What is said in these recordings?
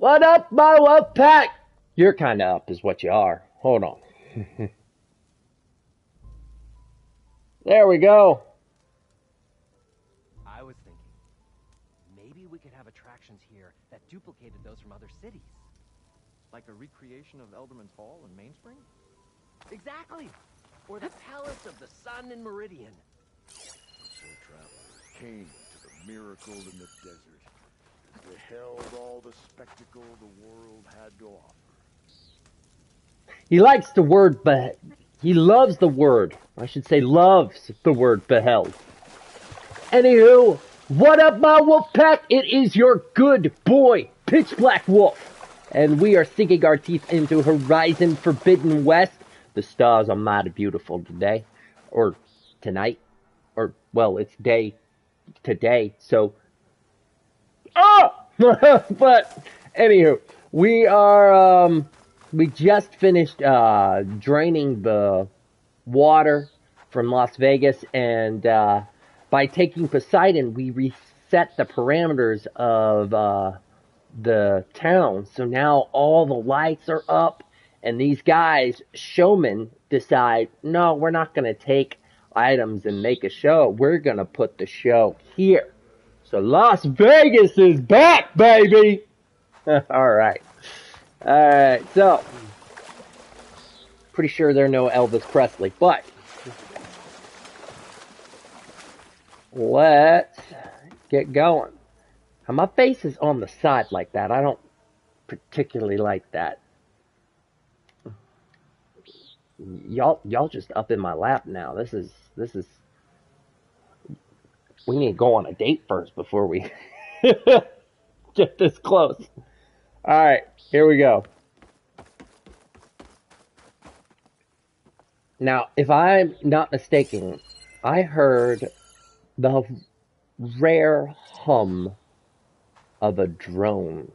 What up, my wolf pack? You're kind of up is what you are. Hold on. There we go. I was thinking, maybe we could have attractions here that duplicated those from other cities. Like a recreation of Elderman's Hall in Mainspring? Exactly! Or the Palace of the Sun in Meridian. So travelers came to the miracle in the desert, beheld all the spectacle the world had to offer. He likes the word, but he loves the word. I should say loves the word beheld. Anywho, what up, my wolf pack? It is your good boy, PitchBlackWolf. And we are sinking our teeth into Horizon Forbidden West. The stars are mighty beautiful today. Or tonight. Or, well, it's day today, so... But, anywho, we are, we just finished, draining the water from Las Vegas, and, by taking Poseidon, we reset the parameters of, the town, so now all the lights are up, and these guys, showmen, decide, no, we're not gonna take items and make a show, we're gonna put the show here. So Las Vegas is back, baby! Alright. Alright, so. Pretty sure they're no Elvis Presley, but. Let's get going. Now, my face is on the side like that. I don't particularly like that. Y'all just up in my lap now. This is... We need to go on a date first before we get this close. Alright, here we go. Now, if I'm not mistaken, I heard the rare hum of a drone.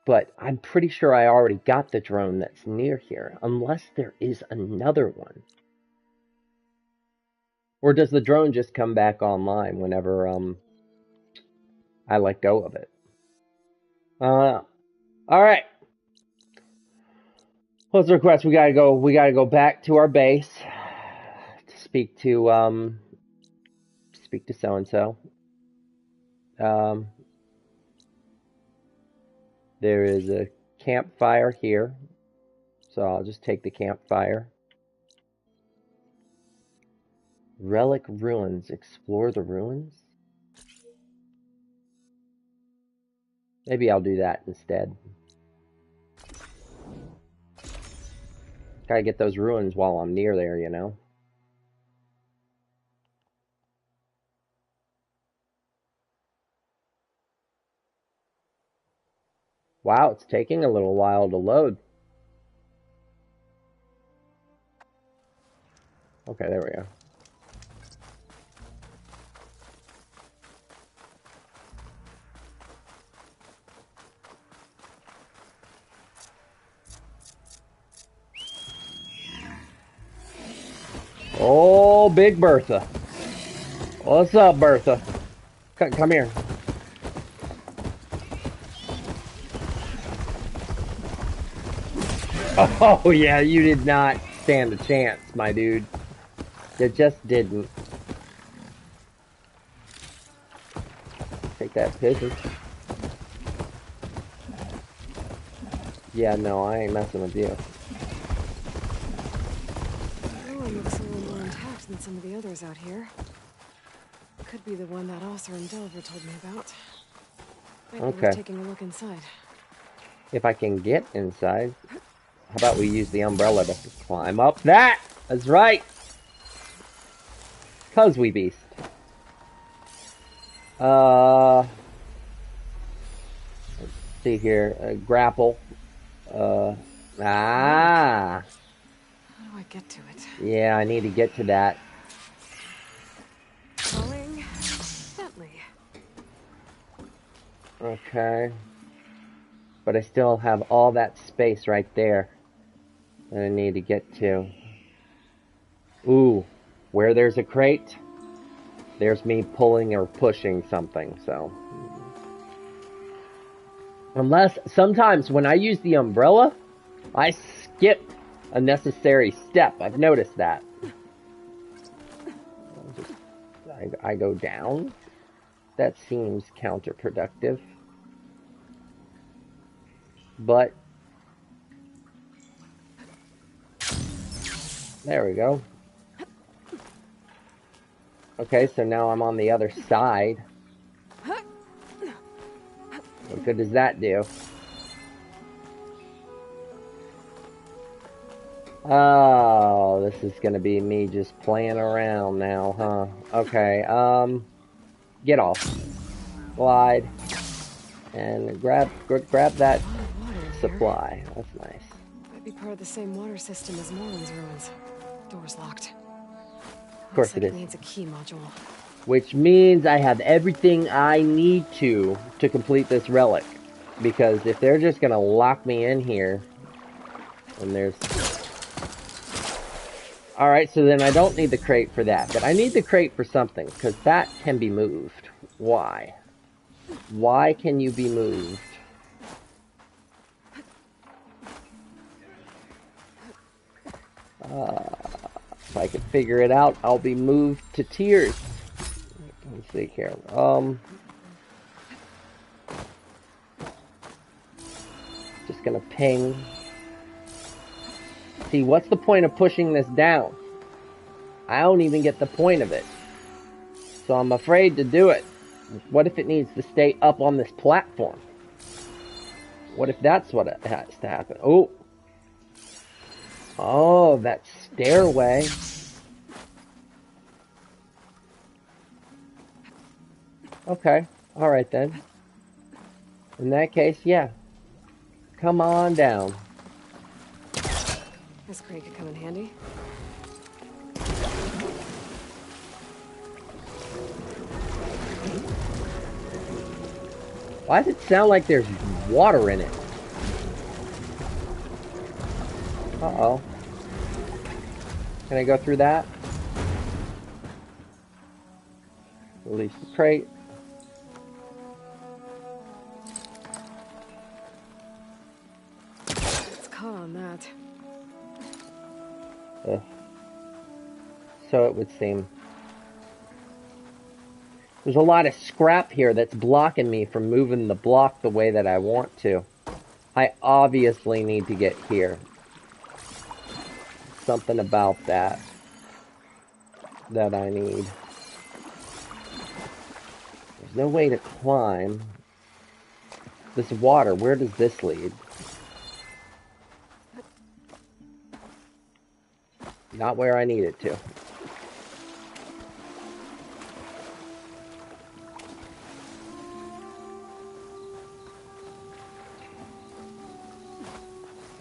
But I'm pretty sure I already got the drone that's near here, unless there is another one. Or does the drone just come back online whenever I let go of it? Alright. What's the request? We gotta go back to our base to speak to so and so. There is a campfire here, so I'll just take the campfire. Relic ruins. Explore the ruins? Maybe I'll do that instead. Gotta get those ruins while I'm near there, you know? Wow, it's taking a little while to load. Okay, there we go. Oh, Big Bertha. What's up, Bertha? Come here. Oh, yeah, you did not stand a chance, my dude. You just didn't. Take that pigeon. Yeah, no, I ain't messing with you. That one looks a little more intact than some of the others out here. Could be the one that Osram Delver told me about. Maybe we're taking a look inside. If I can get inside, how about we use the umbrella to climb up that? That's right. 'Cause we beast. Let's see here. Grapple. How do I get to it? Yeah, I need to get to that. Going gently. Okay. But I still have all that space right there that I need to get to. Ooh, where there's a crate, there's me pulling or pushing something, so. Unless, sometimes when I use the umbrella, I skip a necessary step. I've noticed that. I go down. That seems counterproductive. But there we go. Okay, so now I'm on the other side. What good does that do? Oh, this is gonna be me just playing around now, huh? Okay, get off. Glide. And grab that supply. That's nice. Might be part of the same water system as Moreland's ruins. Door's locked. Of course it is. It needs a key module. Which means I have everything I need to complete this relic. Because if they're just gonna lock me in here, and there's... Alright, so then I don't need the crate for that. But I need the crate for something, because that can be moved. Why? Why can you be moved? If I could figure it out, I'll be moved to tears. Let's see here. Just gonna ping. See, what's the point of pushing this down? I don't even get the point of it. So I'm afraid to do it. What if it needs to stay up on this platform? What if that's what it has to happen? Oh. Oh, that stairway. Okay. Alright then. In that case, yeah. Come on down. This crate could come in handy. Why does it sound like there's water in it? Uh-oh. Can I go through that? Release the crate. It's caught on that. So it would seem. There's a lot of scrap here that's blocking me from moving the block the way that I want to. I obviously need to get here. Something about that I need. There's no way to climb. This water, where does this lead? Not where I need it to.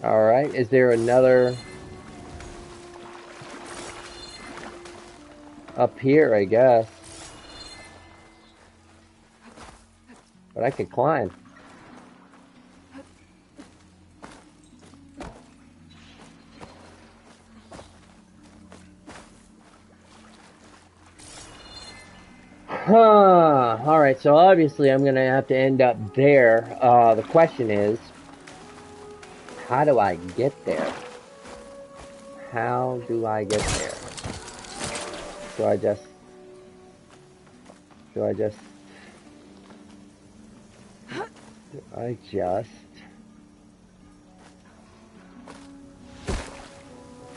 Alright, is there another... up here, I guess. But I could climb. Alright, so obviously I'm gonna have to end up there. The question is, how do I get there? How do I get there? Do I just...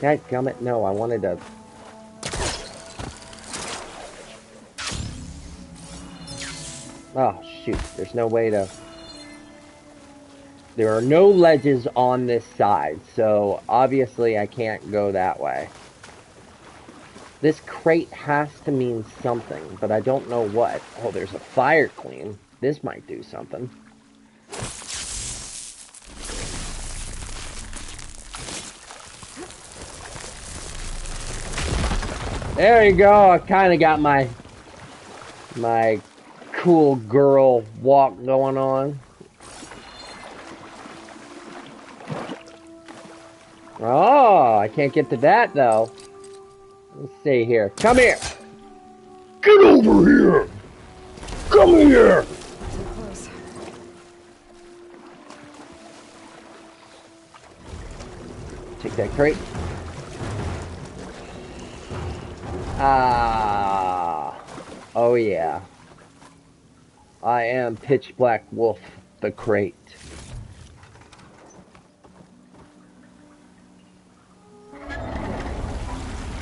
Dadgummit, no, I wanted to... Oh, shoot, there's no way to... There are no ledges on this side, so obviously I can't go that way. This crate has to mean something, but I don't know what. Oh, there's a fire queen. This might do something. There you go. I kind of got my cool girl walk going on. Oh, I can't get to that though. Let's see here. Come here. Get over here! Come here! Too close. Take that crate. Ah. Oh yeah. I am PitchBlackWolf, the crate.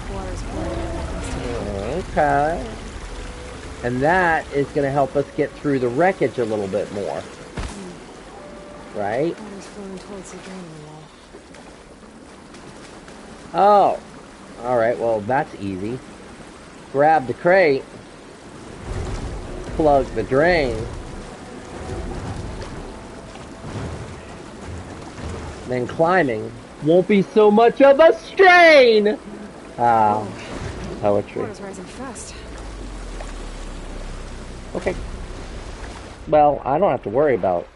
Water's pouring. Okay. And that is going to help us get through the wreckage a little bit more. Right? Water's flowing towards the draining wall. Oh. Alright, well, that's easy. Grab the crate. Plug the drain. Then climbing won't be so much of a strain! Poetry. Water's rising fast. Okay. Well, I don't have to worry about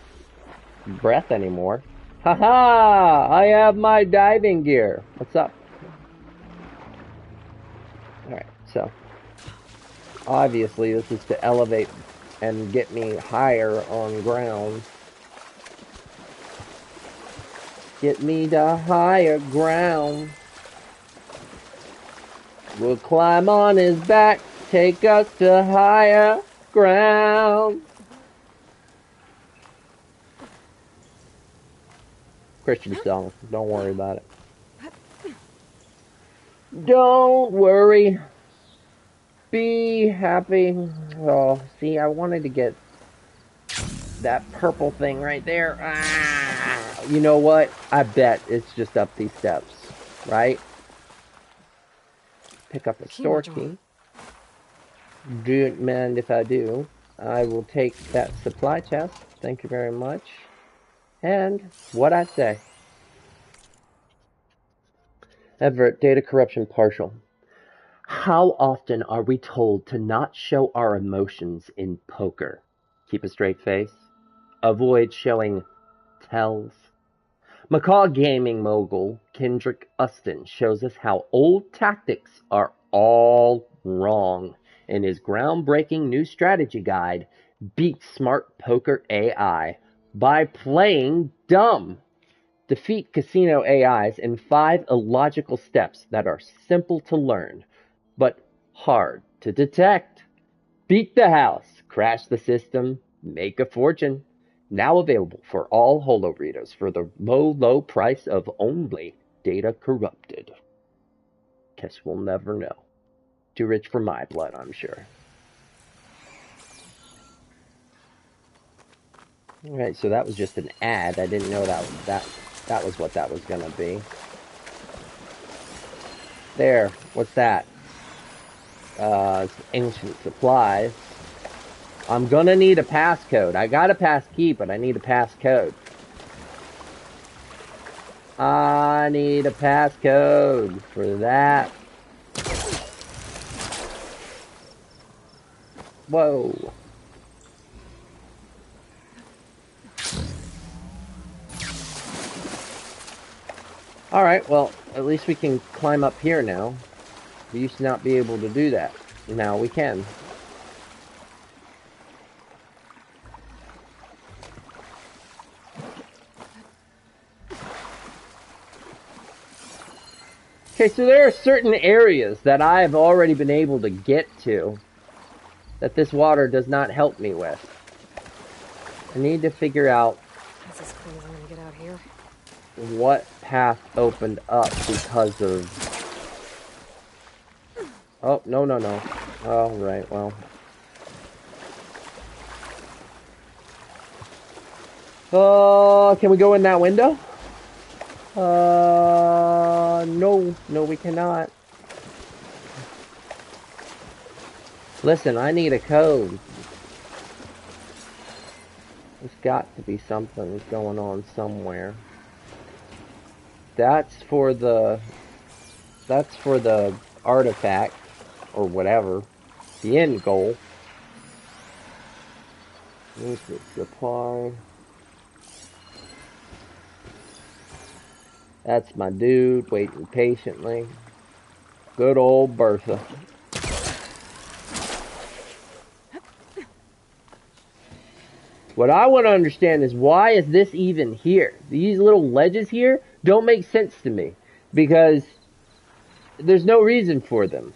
breath anymore. Haha! I have my diving gear. What's up? Alright, so obviously this is to elevate and get me higher on ground. Get me to higher ground. We'll climb on his back, take us to higher ground. Christian song, don't worry about it. Don't worry. Be happy. Oh, see, I wanted to get that purple thing right there. Ah, you know what? I bet it's just up these steps, right? Pick up a store key. Don't mind if I do. I will take that supply chest. Thank you very much. And what I say. Advert, data corruption partial. How often are we told to not show our emotions in poker? Keep a straight face. Avoid showing tells. Macaw gaming mogul Kendrick Uston shows us how old tactics are all wrong in his groundbreaking new strategy guide, Beat Smart Poker AI, by playing dumb. Defeat casino AIs in 5 illogical steps that are simple to learn, but hard to detect. Beat the house, crash the system, make a fortune. Now available for all holo readers for the low price of only data corrupted. Guess we'll never know. Too rich for my blood, I'm sure. Alright, so that was just an ad. I didn't know that was what that was gonna be. There, what's that? It's ancient supplies. I'm gonna need a passcode. I got a passkey, but I need a passcode. I need a passcode for that. Whoa. Alright, well, at least we can climb up here now. We used to not be able to do that. Now we can. Okay, so there are certain areas that I've already been able to get to that this water does not help me with. I need to figure out That's as clean as I'm gonna get out here. what path opened up because of... Oh, no. Oh, right, well. Can we go in that window? No, we cannot. Listen, I need a code. There's got to be something going on somewhere. That's for the artifact, or whatever. The end goal. There's the supply. That's my dude, waiting patiently. Good old Bertha. What I want to understand is why is this even here? These little ledges here don't make sense to me because there's no reason for them.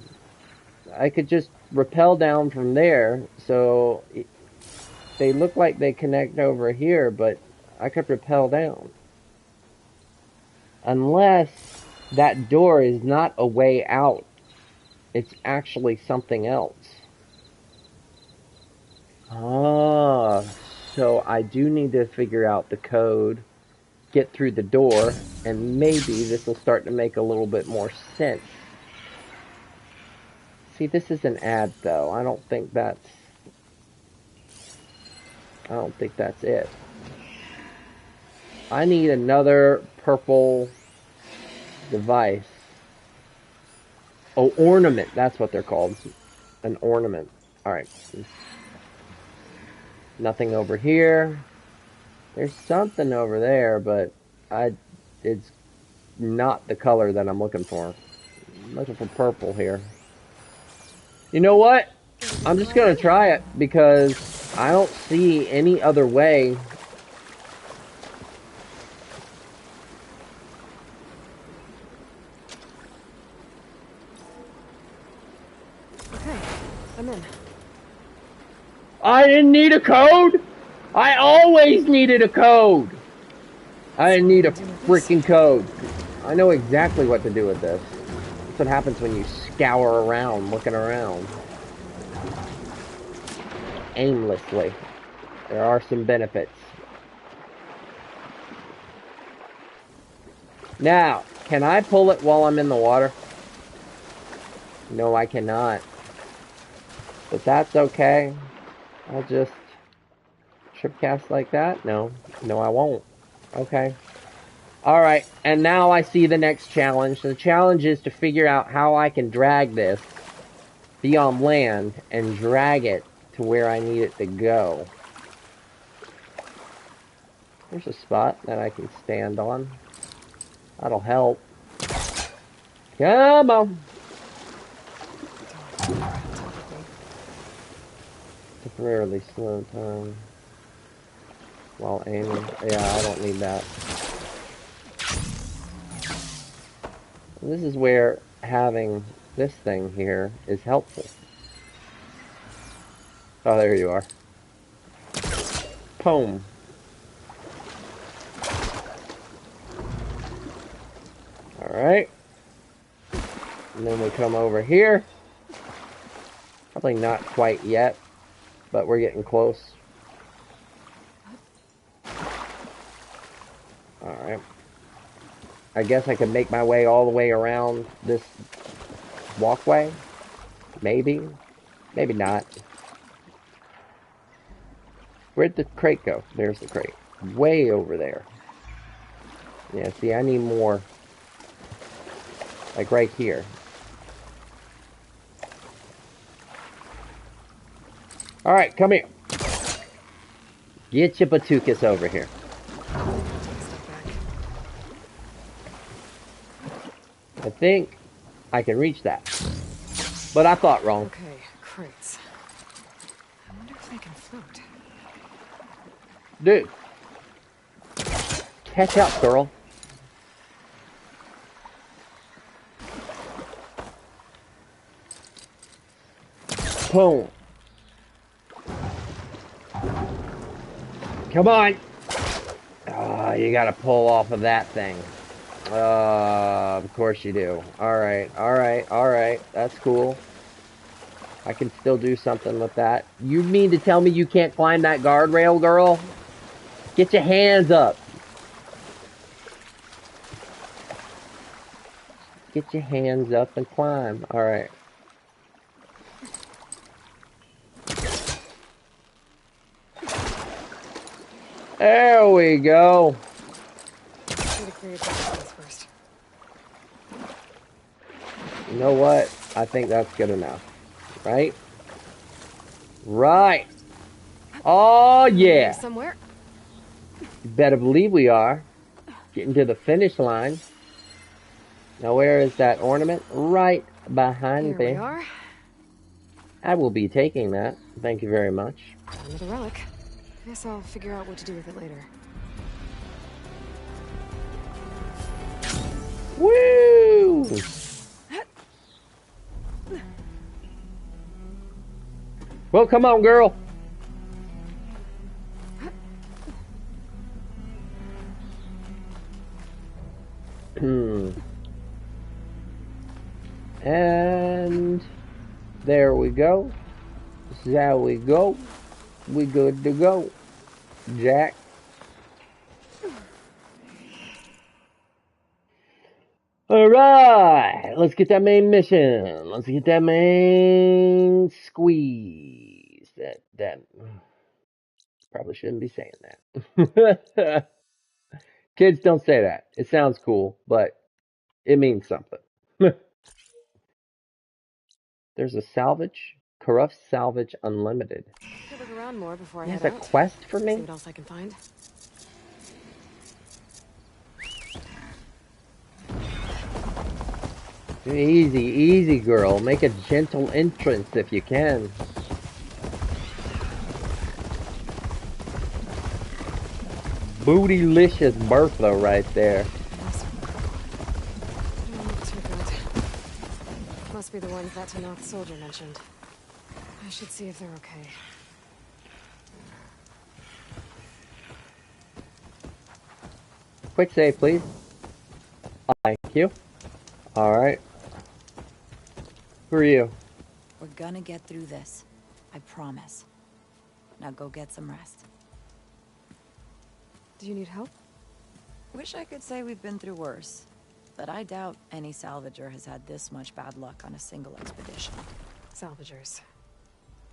I could just rappel down from there, so they look like they connect over here, but I could rappel down. Unless that door is not a way out. It's actually something else. Ah, so I do need to figure out the code, get through the door, and maybe this will start to make a little bit more sense. See, this is an ad, though. I don't think that's it. I need another purple device. Oh, ornament. That's what they're called. An ornament. Alright. Nothing over here. There's something over there, but it's not the color that I'm looking for. I'm looking for purple here. You know what? I'm just gonna try it because I don't see any other way. Okay, I'm in. I didn't need a code! I always needed a code! I didn't need a freaking code. I know exactly what to do with this. That's what happens when you scour around, looking around. Aimlessly. There are some benefits. Now, can I pull it while I'm in the water? No, I cannot. But that's okay. I'll just trip cast like that? No, I won't. Okay. Alright, and now I see the next challenge. The challenge is to figure out how I can drag this beyond land and drag it to where I need it to go. There's a spot that I can stand on. That'll help. Come on! Temporarily slow time while aiming. Yeah, I don't need that. This is where having this thing here is helpful. Oh, there you are. Boom. Alright. And then we come over here. Probably not quite yet, but we're getting close. Alright. I guess I can make my way all the way around this walkway. Maybe. Maybe not. Where'd the crate go? There's the crate. Way over there. Yeah, see, I need more. Like right here. Alright, come here. Get your batukas over here. I think I can reach that. But I thought wrong. Okay, crates. I wonder if they can float. Dude. Catch up, girl. Boom. Come on. Oh, you gotta pull off of that thing. Of course you do. Alright, alright, alright. That's cool. I can still do something with that. You mean to tell me you can't climb that guardrail, girl? Get your hands up. Get your hands up and climb. Alright. There we go. You know what? I think that's good enough. Right? Right. Oh, yeah. Somewhere. You better believe we are. Getting to the finish line. Now, where is that ornament? Right behind Here me. we are. I will be taking that. Thank you very much. Another relic. Guess I'll figure out what to do with it later. Woo! Well, come on, girl. And there we go. This is how we go. We good to go. Jack. Alright, let's get that main mission. Let's get that main squeeze. That probably shouldn't be saying that. Kids, don't say that. It sounds cool, but it means something. There's a salvage. Corrupt Salvage Unlimited. Could look around more before I There's head a out. quest for me? See what else I can find. Easy, easy, girl. Make a gentle entrance if you can. Bootylicious Bertha right there. Must be the ones that Tanoth soldier mentioned. I should see if they're okay. Quick save, please. Thank you. Alright. Who are you? We're gonna get through this. I promise. Now go get some rest. Do you need help? Wish I could say we've been through worse, but I doubt any salvager has had this much bad luck on a single expedition. Salvagers.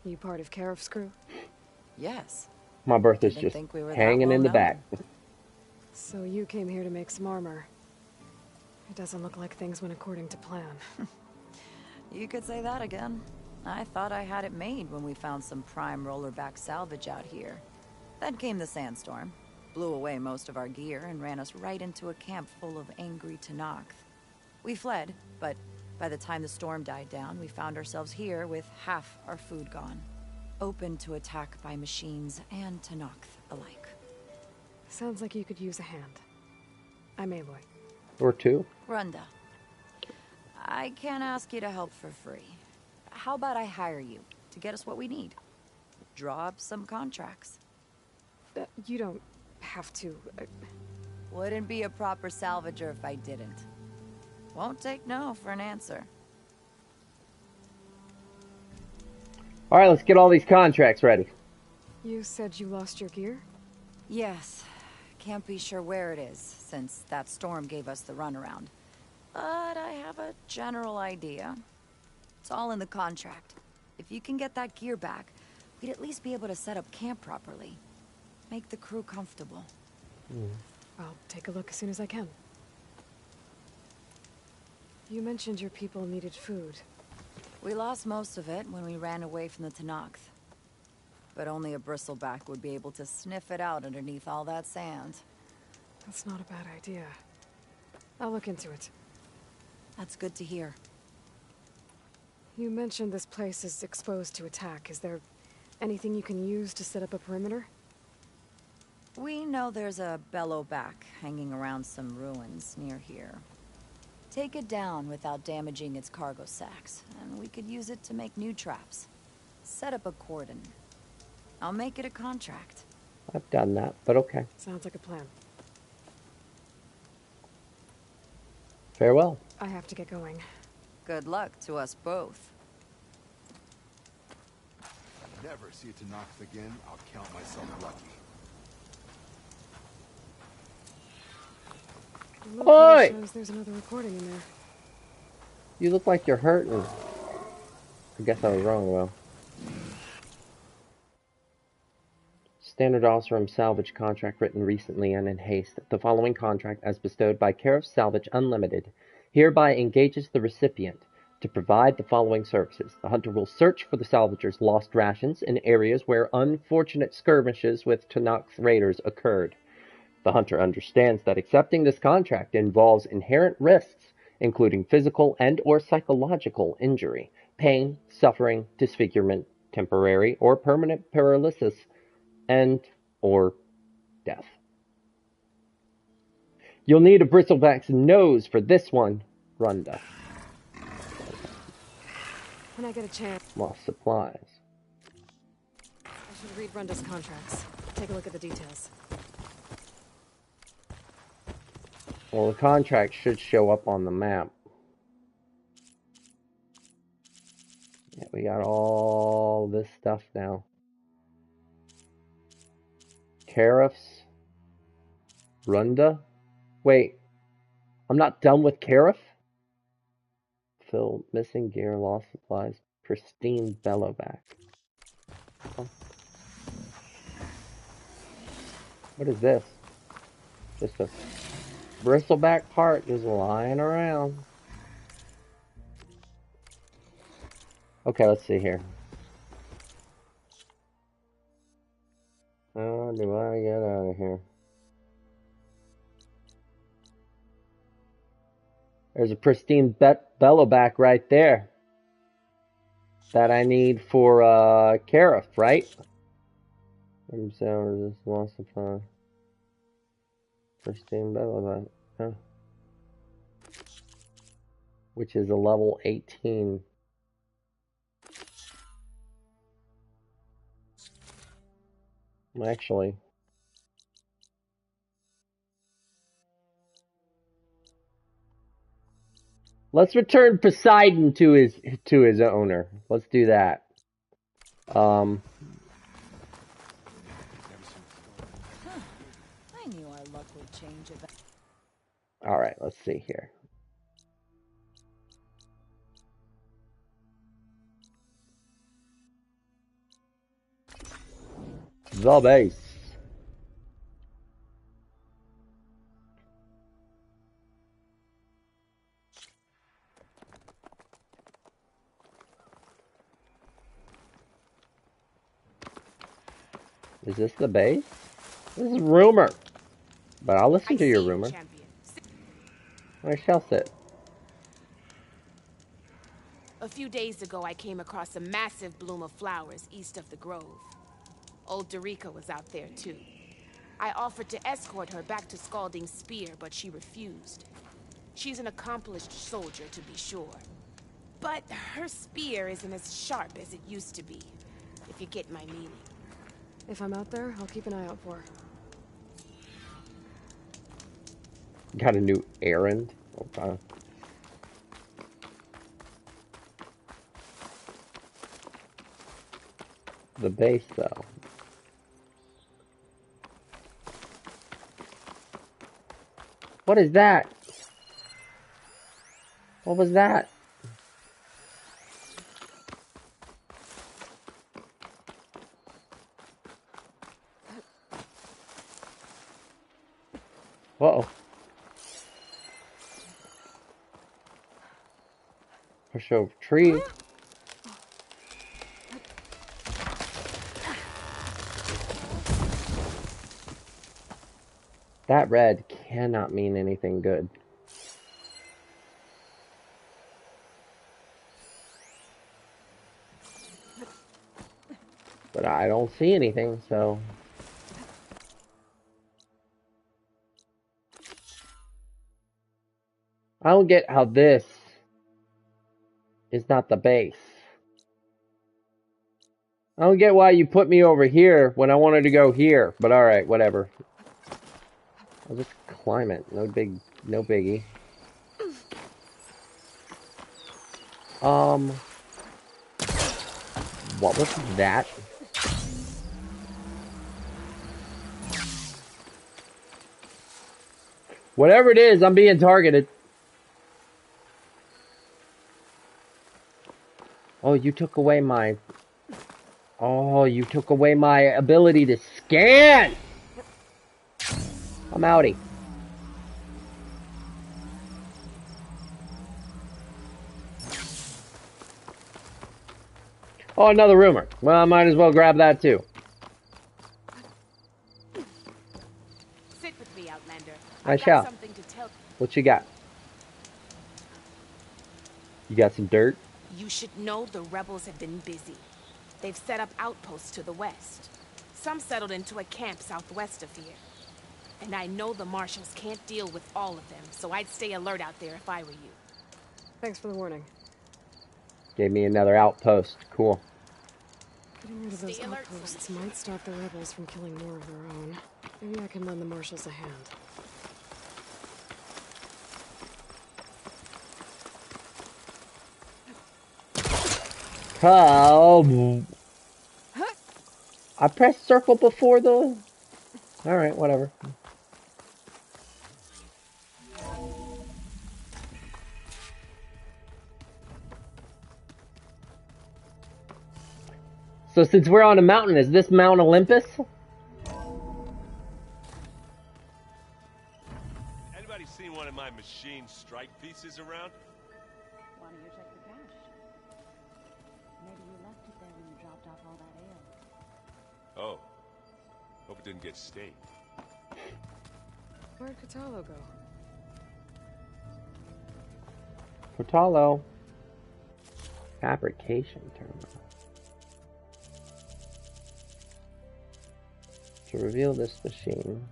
You part of Karif's crew? Yes. My Bertha's Didn't just think we were that hanging in the well back. So you came here to make some armor. It doesn't look like things went according to plan. You could say that again. I thought I had it made when we found some prime rollerback salvage out here. Then came the sandstorm, blew away most of our gear, and ran us right into a camp full of angry Tenakth. We fled, but by the time the storm died down, we found ourselves here with half our food gone. Open to attack by machines and Tenakth alike. Sounds like you could use a hand. I'm Aloy. Or two. Runda. I can't ask you to help for free. How about I hire you to get us what we need? Draw up some contracts. You don't have to. Wouldn't be a proper salvager if I didn't. Won't take no for an answer. Alright, let's get all these contracts ready. You said you lost your gear? Yes. Can't be sure where it is, since that storm gave us the runaround. But I have a general idea. It's all in the contract. If you can get that gear back, we'd at least be able to set up camp properly. Make the crew comfortable. I'll take a look as soon as I can. You mentioned your people needed food. We lost most of it when we ran away from the Tenakth. But only a bristleback would be able to sniff it out underneath all that sand. That's not a bad idea. I'll look into it. That's good to hear. You mentioned this place is exposed to attack. Is there anything you can use to set up a perimeter? We know there's a bellowback hanging around some ruins near here. Take it down without damaging its cargo sacks, and we could use it to make new traps. Set up a cordon. I'll make it a contract. I've done that, but okay. Sounds like a plan. Farewell. I have to get going. Good luck to us both. If I never see Tenakth again, I'll count myself lucky. The locator Oi! shows there's another recording in there. You look like you're hurting. I guess I was wrong, though. Standard Osram salvage contract written recently and in haste. The following contract, as bestowed by Karif Salvage Unlimited, hereby engages the recipient to provide the following services. The hunter will search for the salvager's lost rations in areas where unfortunate skirmishes with Tenakth raiders occurred. The hunter understands that accepting this contract involves inherent risks, including physical and or psychological injury, pain, suffering, disfigurement, temporary or permanent paralysis, and or death. You'll need a bristleback's nose for this one, Runda. When I get a chance, Lost supplies. I should read Runda's contracts. Take a look at the details. Well, the contract should show up on the map. Yeah, we got all this stuff now. Tariffs. Runda. Wait, I'm not done with Cariff? Fill missing gear, lost supplies, pristine bellowback. Oh. What is this? Just a bristleback part just lying around. Okay, let's see here. How do I get out of here? There's a pristine bellowback right there that I need for Cariff, right? Resist loss supply. Pristine bellowback, huh? Which is a level 18. Actually, let's return Poseidon to his owner. Let's do that. I knew our luck would change about. All right, let's see here. The base. Is this the base? This is rumor. But I'll listen to your rumor. I shall sit. A few days ago, I came across a massive bloom of flowers east of the grove. Old Dorica was out there, too. I offered to escort her back to Scalding Spear, but she refused. She's an accomplished soldier, to be sure. But her spear isn't as sharp as it used to be, if you get my meaning. if I'm out there, I'll keep an eye out for her. Got a new errand. Okay. The base, though. What is that? What was that? Uh-oh. Push over tree. That red cannot mean anything good. But I don't see anything, so... I don't get how this is not the base. I don't get why you put me over here when I wanted to go here, but alright, whatever. I'll just climb it. No biggie. What was that? Whatever it is, I'm being targeted. Oh, you took away my... Oh, you took away my ability to scan! I'm outie. Oh, another rumor. Well, I might as well grab that too. Sit with me, Outlander. I I've shall. got something to tell. What you got? You got some dirt? You should know the rebels have been busy. They've set up outposts to the west. Some settled into a camp southwest of here. And I know the marshals can't deal with all of them, so I'd stay alert out there if I were you. Thanks for the warning. Gave me another outpost. Cool. Getting rid of those outposts might stop the rebels from killing more of their own. Maybe I can lend the marshals a hand. Oh. I pressed circle before the... Alright, whatever. So since we're on a mountain, is this Mount Olympus? Anybody seen one of my machine strike pieces around? Why don't you check the cache? Maybe you left it there when you dropped off all that ale. Oh. Hope it didn't get stained. Where'd Catalo go? Catalo. Fabrication terminal. To reveal this machine,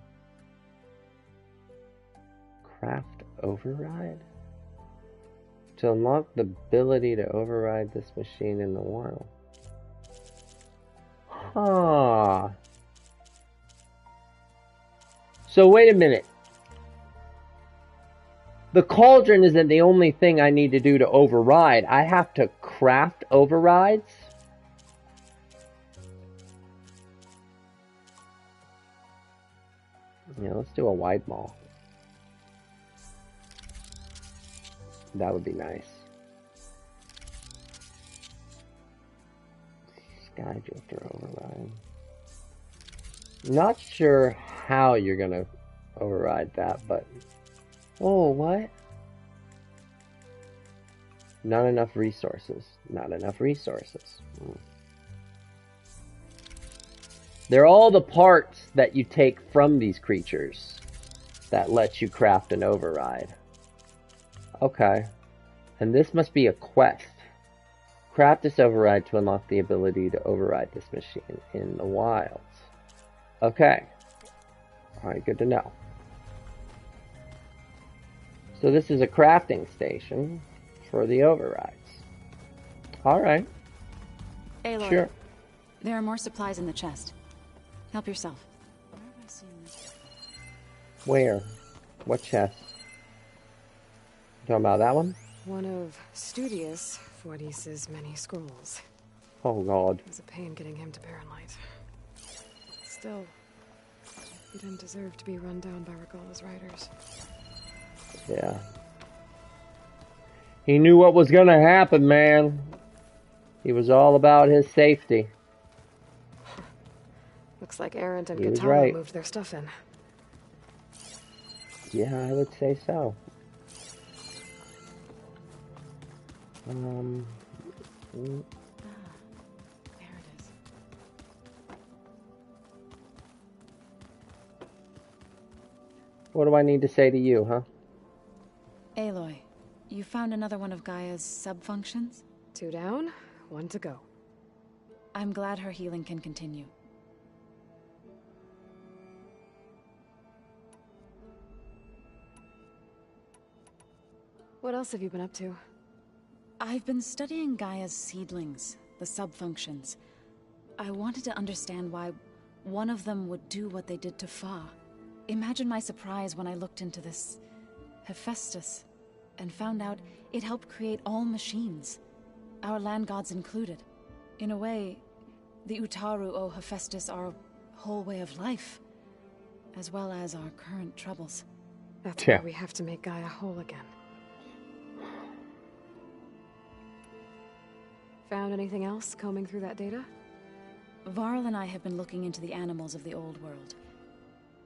craft override? To unlock the ability to override this machine in the wild. Huh. So wait a minute. The cauldron isn't the only thing I need to do to override. I have to craft overrides? Yeah, let's do a wide maul. That would be nice. Skydrifter override. Not sure how you're gonna override that, but... Oh, what? Not enough resources. Not enough resources. They're all the parts that you take from these creatures that lets you craft an override. Okay. And this must be a quest. Craft this override to unlock the ability to override this machine in the wilds. Okay. Alright, good to know. So this is a crafting station for the overrides. Alright. Aloy, sure. There are more supplies in the chest. Help yourself. Where have I seen this? Where? What chest? You talking about that one? One of Studius Fortis's many scrolls. Oh god. It was a pain getting him to Baronlight. Still, he didn't deserve to be run down by Regalla's riders. Yeah. He knew what was gonna happen, man. He was all about his safety. Looks like Errant and He was Catalo right. moved their stuff in. Yeah, I would say so. There it is. What do I need to say to you, huh? Aloy, you found another one of Gaia's sub-functions? 2 down, 1 to go. I'm glad her healing can continue. What else have you been up to? I've been studying Gaia's seedlings, the sub-functions. I wanted to understand why one of them would do what they did to Fa. Imagine my surprise when I looked into this Hephaestus and found out it helped create all machines, our land gods included. In a way, the Utaru owe Hephaestus our whole way of life, as well as our current troubles. That's why we have to make Gaia whole again. Found anything else combing through that data? Varl and I have been looking into the animals of the old world.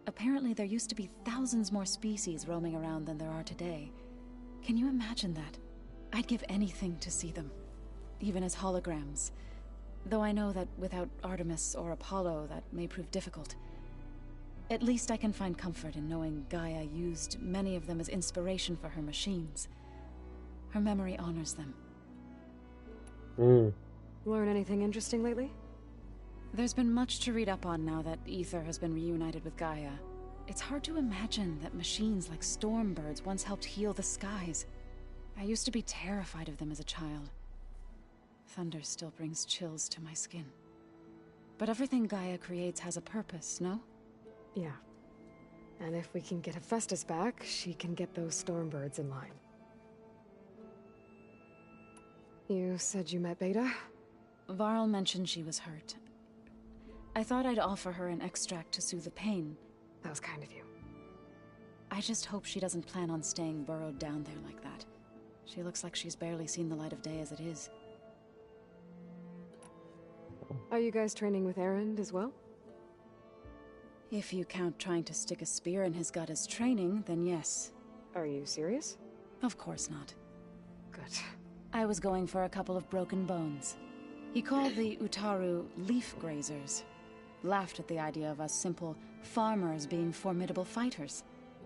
Apparently there used to be thousands more species roaming around than there are today. Can you imagine that? I'd give anything to see them, even as holograms. Though I know that without Artemis or Apollo, that may prove difficult. At least I can find comfort in knowing Gaia used many of them as inspiration for her machines. Her memory honors them. Learn anything interesting lately? There's been much to read up on now that Ether has been reunited with Gaia. It's hard to imagine that machines like Stormbirds once helped heal the skies. I used to be terrified of them as a child. Thunder still brings chills to my skin. But everything Gaia creates has a purpose, no? Yeah. And if we can get Hephaestus back, she can get those Stormbirds in line. You said you met Beta? Varl mentioned she was hurt. I thought I'd offer her an extract to soothe the pain. That was kind of you. I just hope she doesn't plan on staying burrowed down there like that. She looks like she's barely seen the light of day as it is. Are you guys training with Erend as well? If you count trying to stick a spear in his gut as training, then yes. Are you serious? Of course not. Good. I was going for a couple of broken bones. He called the Utaru leaf grazers. Laughed at the idea of us simple farmers being formidable fighters.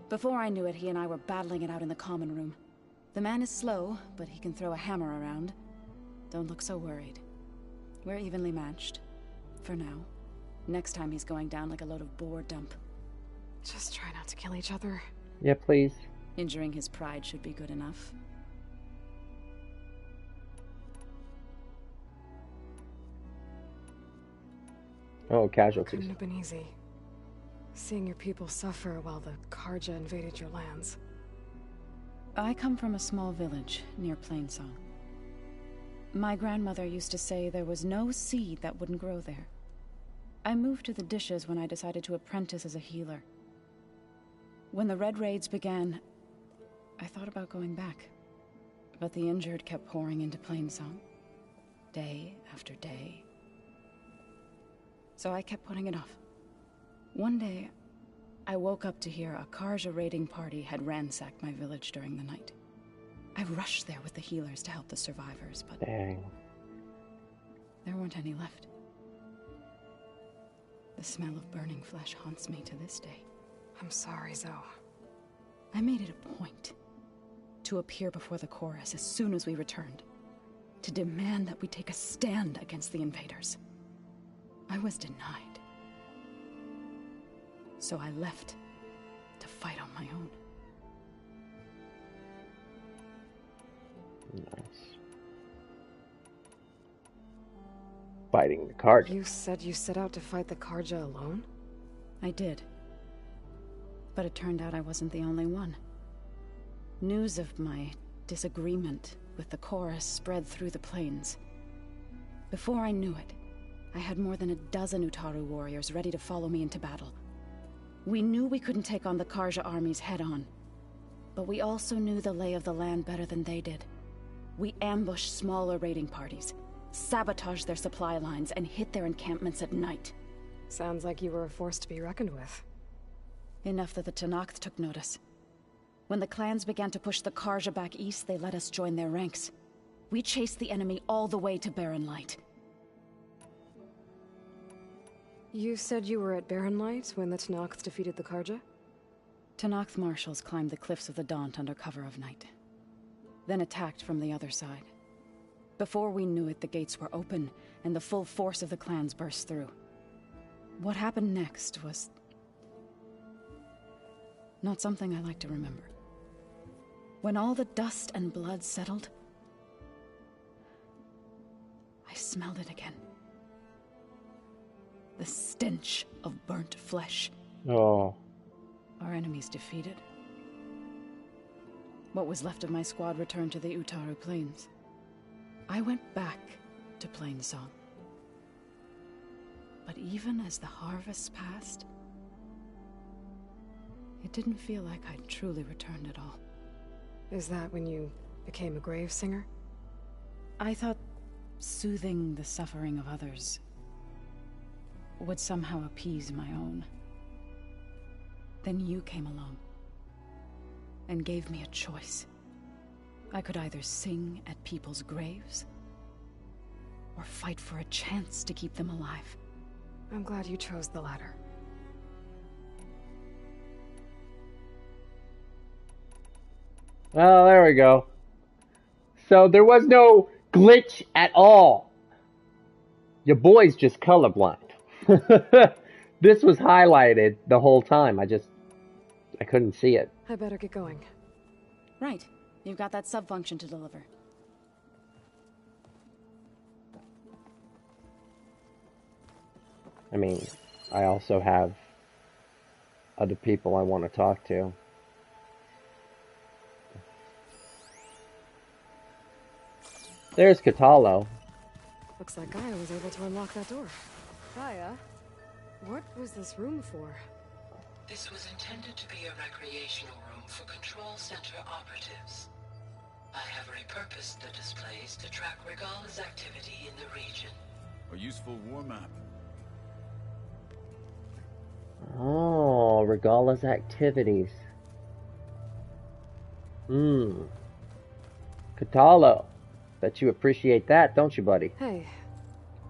Before I knew it, he and I were battling it out in the common room. The man is slow, but he can throw a hammer around. Don't look so worried. We're evenly matched. For now. Next time he's going down like a load of boar dump. Just try not to kill each other. Yeah, please. Injuring his pride should be good enough. Oh, casualties. Couldn't have been easy. Seeing your people suffer while the Karja invaded your lands. I come from a small village near Plainsong. My grandmother used to say there was no seed that wouldn't grow there. I moved to the dishes when I decided to apprentice as a healer. When the Red Raids began, I thought about going back. But the injured kept pouring into Plainsong. Day after day. So I kept putting it off. One day, I woke up to hear a Karja raiding party had ransacked my village during the night. I rushed there with the healers to help the survivors, but Dang. There weren't any left. The smell of burning flesh haunts me to this day. I'm sorry, Zoe. I made it a point to appear before the chorus as soon as we returned, to demand that we take a stand against the invaders. I was denied. So I left to fight on my own. Nice. Fighting the Karja. You said you set out to fight the Karja alone? I did. But it turned out I wasn't the only one. News of my disagreement with the chorus spread through the plains. Before I knew it, I had more than a dozen Utaru warriors ready to follow me into battle. We knew we couldn't take on the Karja armies head-on. But we also knew the lay of the land better than they did. We ambushed smaller raiding parties, sabotaged their supply lines, and hit their encampments at night. Sounds like you were a force to be reckoned with. Enough that the Tenakth took notice. When the clans began to push the Karja back east, they let us join their ranks. We chased the enemy all the way to Barren Light. You said you were at Barren Light when the Tenakth defeated the Karja? Tenakth marshals climbed the cliffs of the Daunt under cover of night. Then attacked from the other side. Before we knew it, the gates were open, and the full force of the clans burst through. What happened next was not something I like to remember. When all the dust and blood settled, I smelled it again. The stench of burnt flesh. Oh. Our enemies defeated. What was left of my squad returned to the Utaru Plains. I went back to Plainsong. But even as the harvest passed, it didn't feel like I'd truly returned at all. Is that when you became a grave singer? I thought soothing the suffering of others would somehow appease my own. Then you came along and gave me a choice. I could either sing at people's graves or fight for a chance to keep them alive. I'm glad you chose the latter. Oh, there we go. So there was no glitch at all. Your boy's just colorblind. This was highlighted the whole time. I couldn't see it. I better get going. Right. You've got that sub-function to deliver. I mean, I also have other people I want to talk to. There's Katalo. Looks like Gaia was able to unlock that door. Gaia? What was this room for? This was intended to be a recreational room for Control Center operatives. I have repurposed the displays to track Regala's activity in the region. A useful war map. Oh, Regala's activities. Katalo. Bet you appreciate that, don't you, buddy? Hey.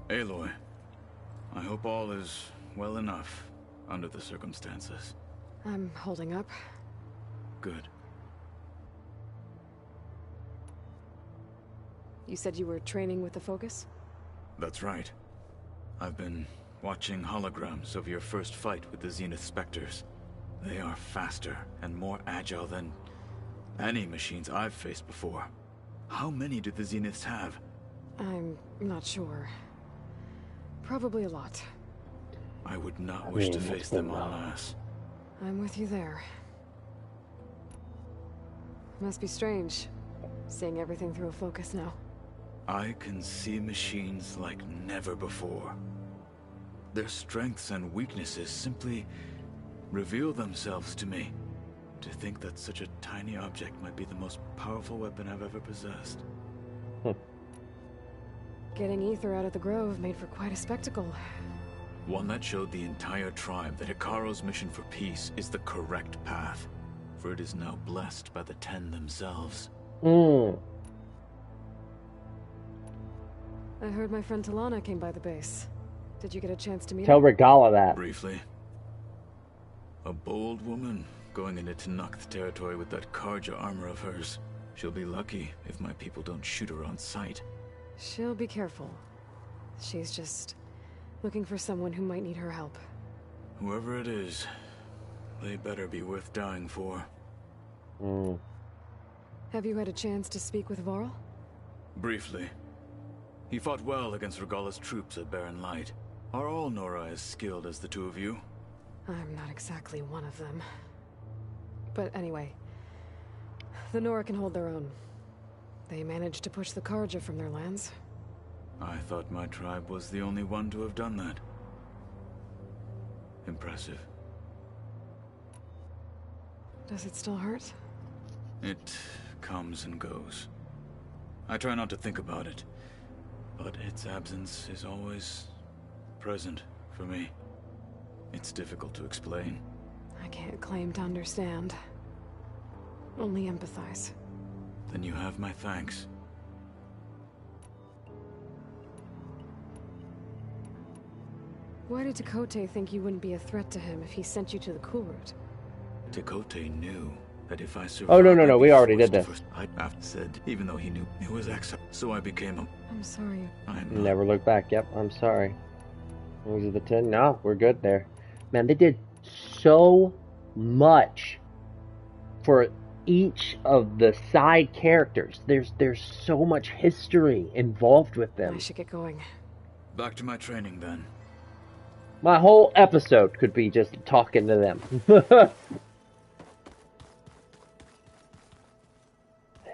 Aloy, I hope all is well enough under the circumstances. I'm holding up. Good. You said you were training with the Focus? That's right. I've been watching holograms of your first fight with the Zenith Specters. They are faster and more agile than any machines I've faced before. How many do the Zeniths have? I'm not sure. Probably a lot. I would not wish to face them en masse. I'm with you there. Must be strange, seeing everything through a Focus now. I can see machines like never before. Their strengths and weaknesses simply reveal themselves to me. To think that such a tiny object might be the most powerful weapon I've ever possessed. Getting Ether out of the Grove made for quite a spectacle. One that showed the entire tribe that Hikaru's mission for peace is the correct path. For it is now blessed by the Ten themselves. I heard my friend Talana came by the base. Did you get a chance to meet Tell her? Regala that. Briefly. A bold woman going into Tanakh territory with that Karja armor of hers. She'll be lucky if my people don't shoot her on sight. She'll be careful. She's just looking for someone who might need her help. Whoever it is, they better be worth dying for. Have you had a chance to speak with Varl? Briefly. He fought well against Regala's troops at Barren Light. Are all Nora as skilled as the two of you? I'm not exactly one of them. But anyway, the Nora can hold their own. They managed to push the Karja from their lands. I thought my tribe was the only one to have done that. Impressive. Does it still hurt? It comes and goes. I try not to think about it, but its absence is always present for me. It's difficult to explain. I can't claim to understand. Only empathize. Then you have my thanks. Why did Tekote think you wouldn't be a threat to him if he sent you to the Cool Route? Tekote knew that if I survived... Oh, no, we already did this. I said, even though he knew it was X, so I became a... I'm sorry. Never look back. Yep, I'm sorry. Those are the 10. No, we're good there. Man, they did so much for each of the side characters. There's so much history involved with them. I should get going. Back to my training then. My whole episode could be just talking to them.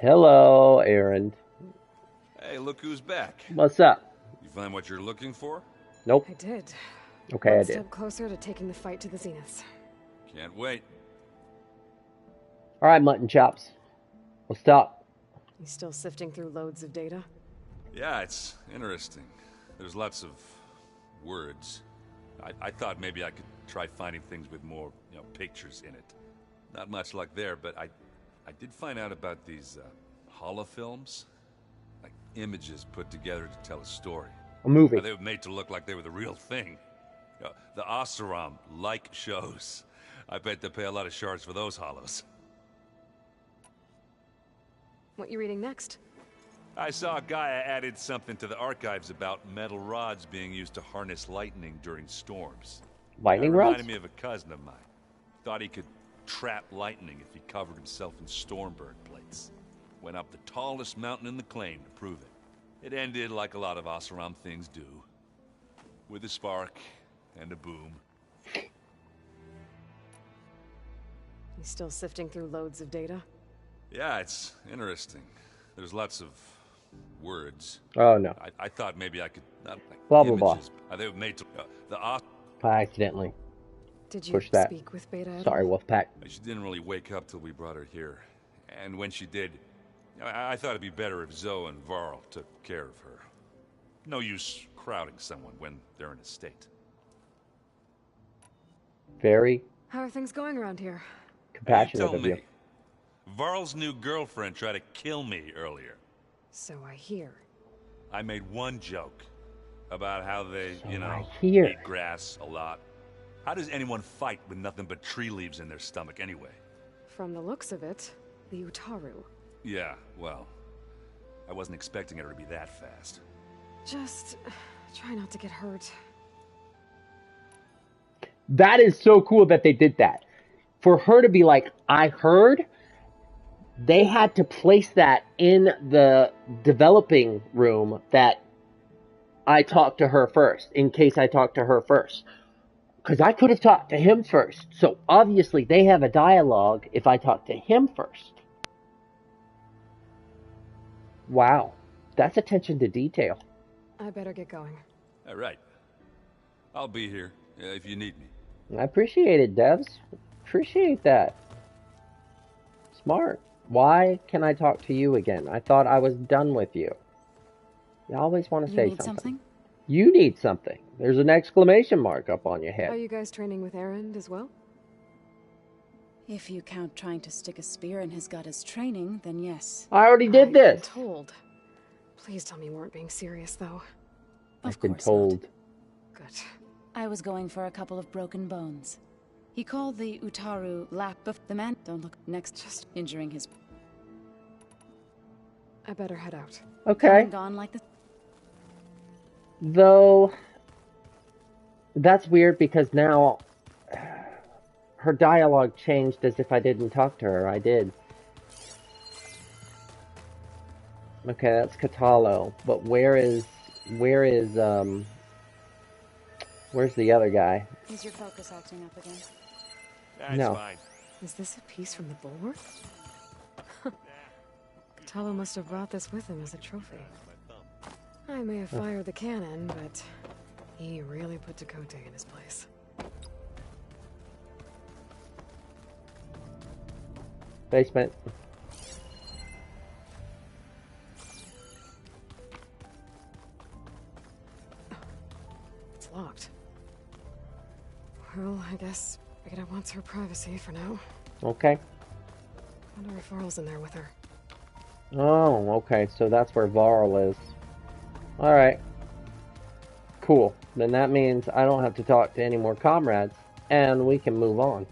Hello, Aaron. Hey, look who's back. What's up? You find what you're looking for? Nope. I did. Okay, One I did. step closer to taking the fight to the Zeniths. Can't wait. All right, mutton chops. Let's talk. You still sifting through loads of data? Yeah, it's interesting. There's lots of words. I thought maybe I could try finding things with more, pictures in it. Not much luck there, but I did find out about these holofilms. Like images put together to tell a story. A movie. They were made to look like they were the real thing. The Osram like shows. I bet they pay a lot of shards for those hollows. What you reading next? I saw Gaia added something to the archives about metal rods being used to harness lightning during storms. Lightning That rods? reminded me of a cousin of mine. Thought he could trap lightning if he covered himself in Stormberg plates. Went up the tallest mountain in the claim to prove it. It ended like a lot of Osram things do. With a spark and a boom. You still sifting through loads of data? Yeah, it's interesting. There's lots of words. Oh no. I thought maybe I could not like Blah, blah, blah. images. They were made to I accidentally Did you pushed that. speak with Beta at all? Sorry, Wolfpack. She didn't really wake up till we brought her here. And when she did, I thought it'd be better if Zoe and Varl took care of her. No use crowding someone when they're in a state. Very How are things going around here? compassionate Tell of you. me, Varl's new girlfriend tried to kill me earlier. So I hear. I made one joke about how they, So you know, I hear. eat grass a lot. How does anyone fight with nothing but tree leaves in their stomach anyway? From the looks of it, the Utaru. Yeah, well, I wasn't expecting her to be that fast. Just try not to get hurt. That is so cool that they did that. For her to be like, I heard, they had to place that in the developing room that I talked to her first, in case I talked to her first. Because I could have talked to him first. So obviously they have a dialogue if I talk to him first. Wow. That's attention to detail. I better get going. All right. I'll be here if you need me. I appreciate it, Devs. Appreciate that. Smart. Why can I talk to you again? I thought I was done with you. You always want to You say need something? You need something. There's an exclamation mark up on your Are head. you guys training with Erend as well? If you count trying to stick a spear in his gut as training, then yes. I already did I've this. been told. Please tell me you weren't being serious, though. I've been told. Good. I was going for a couple of broken bones. He called the Utaru lap of the man. Don't look next, just injuring his. I better head out. Okay. Gone like this. Though, that's weird because now her dialogue changed as if I didn't talk to her. I did. Okay, that's Katalo. But where's the other guy? Is your focus acting up again? That's No. fine. Is this a piece from the bulwark? Katalo must have brought this with him as a trophy. I may have fired the cannon, but he really put Dakota in his place. Basement. It's locked. Well, I guess Beta wants her privacy for now. Okay. Wonder if Varl's in there with her. Oh, okay. So that's where Varl is. Alright. Cool. Then that means I don't have to talk to any more comrades, and we can move on.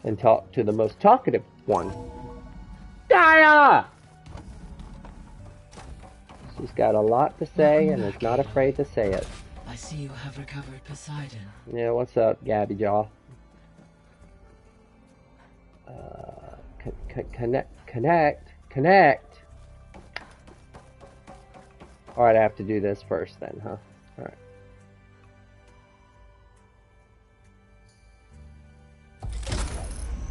And talk to the most talkative one. Gaia! She's got a lot to say, and is not afraid to say it. I see you have recovered Poseidon. Yeah, what's up, Gabby Jaw? Connect. Alright, I have to do this first then, huh? Alright.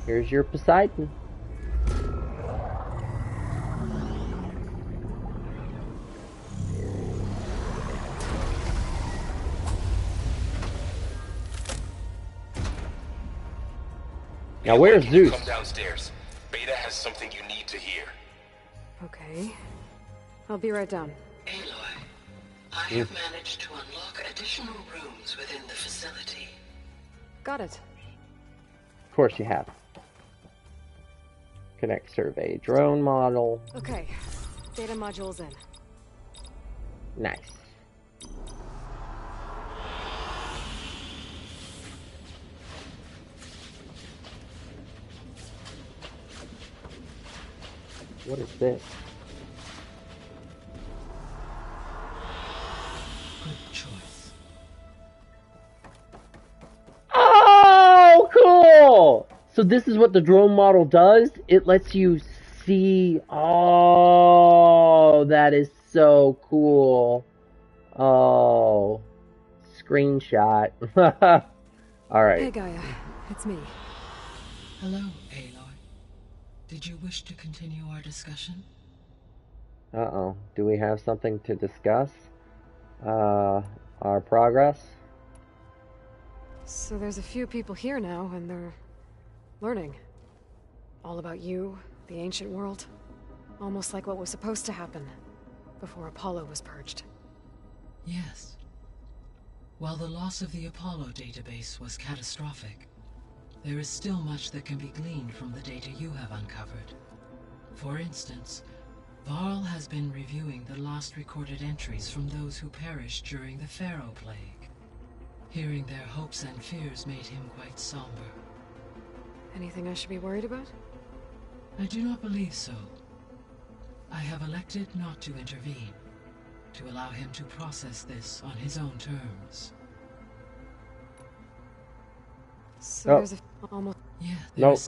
Here's your Poseidon. Now where's Zeus? Come downstairs. Beta has something you need to hear. Okay. I'll be right down. Aloy, I have managed to unlock additional rooms within the facility. Got it. Of course you have. Connect survey drone model. Okay. Data module's in. Nice. What is this? choice. Oh, cool! So this is what the drone model does? It lets you see... Oh, that is so cool. Oh, screenshot. Alright. Hey, Gaia. It's me. Hello, Aloy. Did you wish to continue our discussion? Uh-oh. Do we have something to discuss? Our progress? So there's a few people here now, and they're learning. All about you, the ancient world. Almost like what was supposed to happen before Apollo was purged. Yes. While the loss of the Apollo database was catastrophic, there is still much that can be gleaned from the data you have uncovered. For instance, Varl has been reviewing the last recorded entries from those who perished during the Pharaoh Plague. Hearing their hopes and fears made him quite somber. Anything I should be worried about? I do not believe so. I have elected not to intervene, to allow him to process this on his own terms. So there's almost... Nope.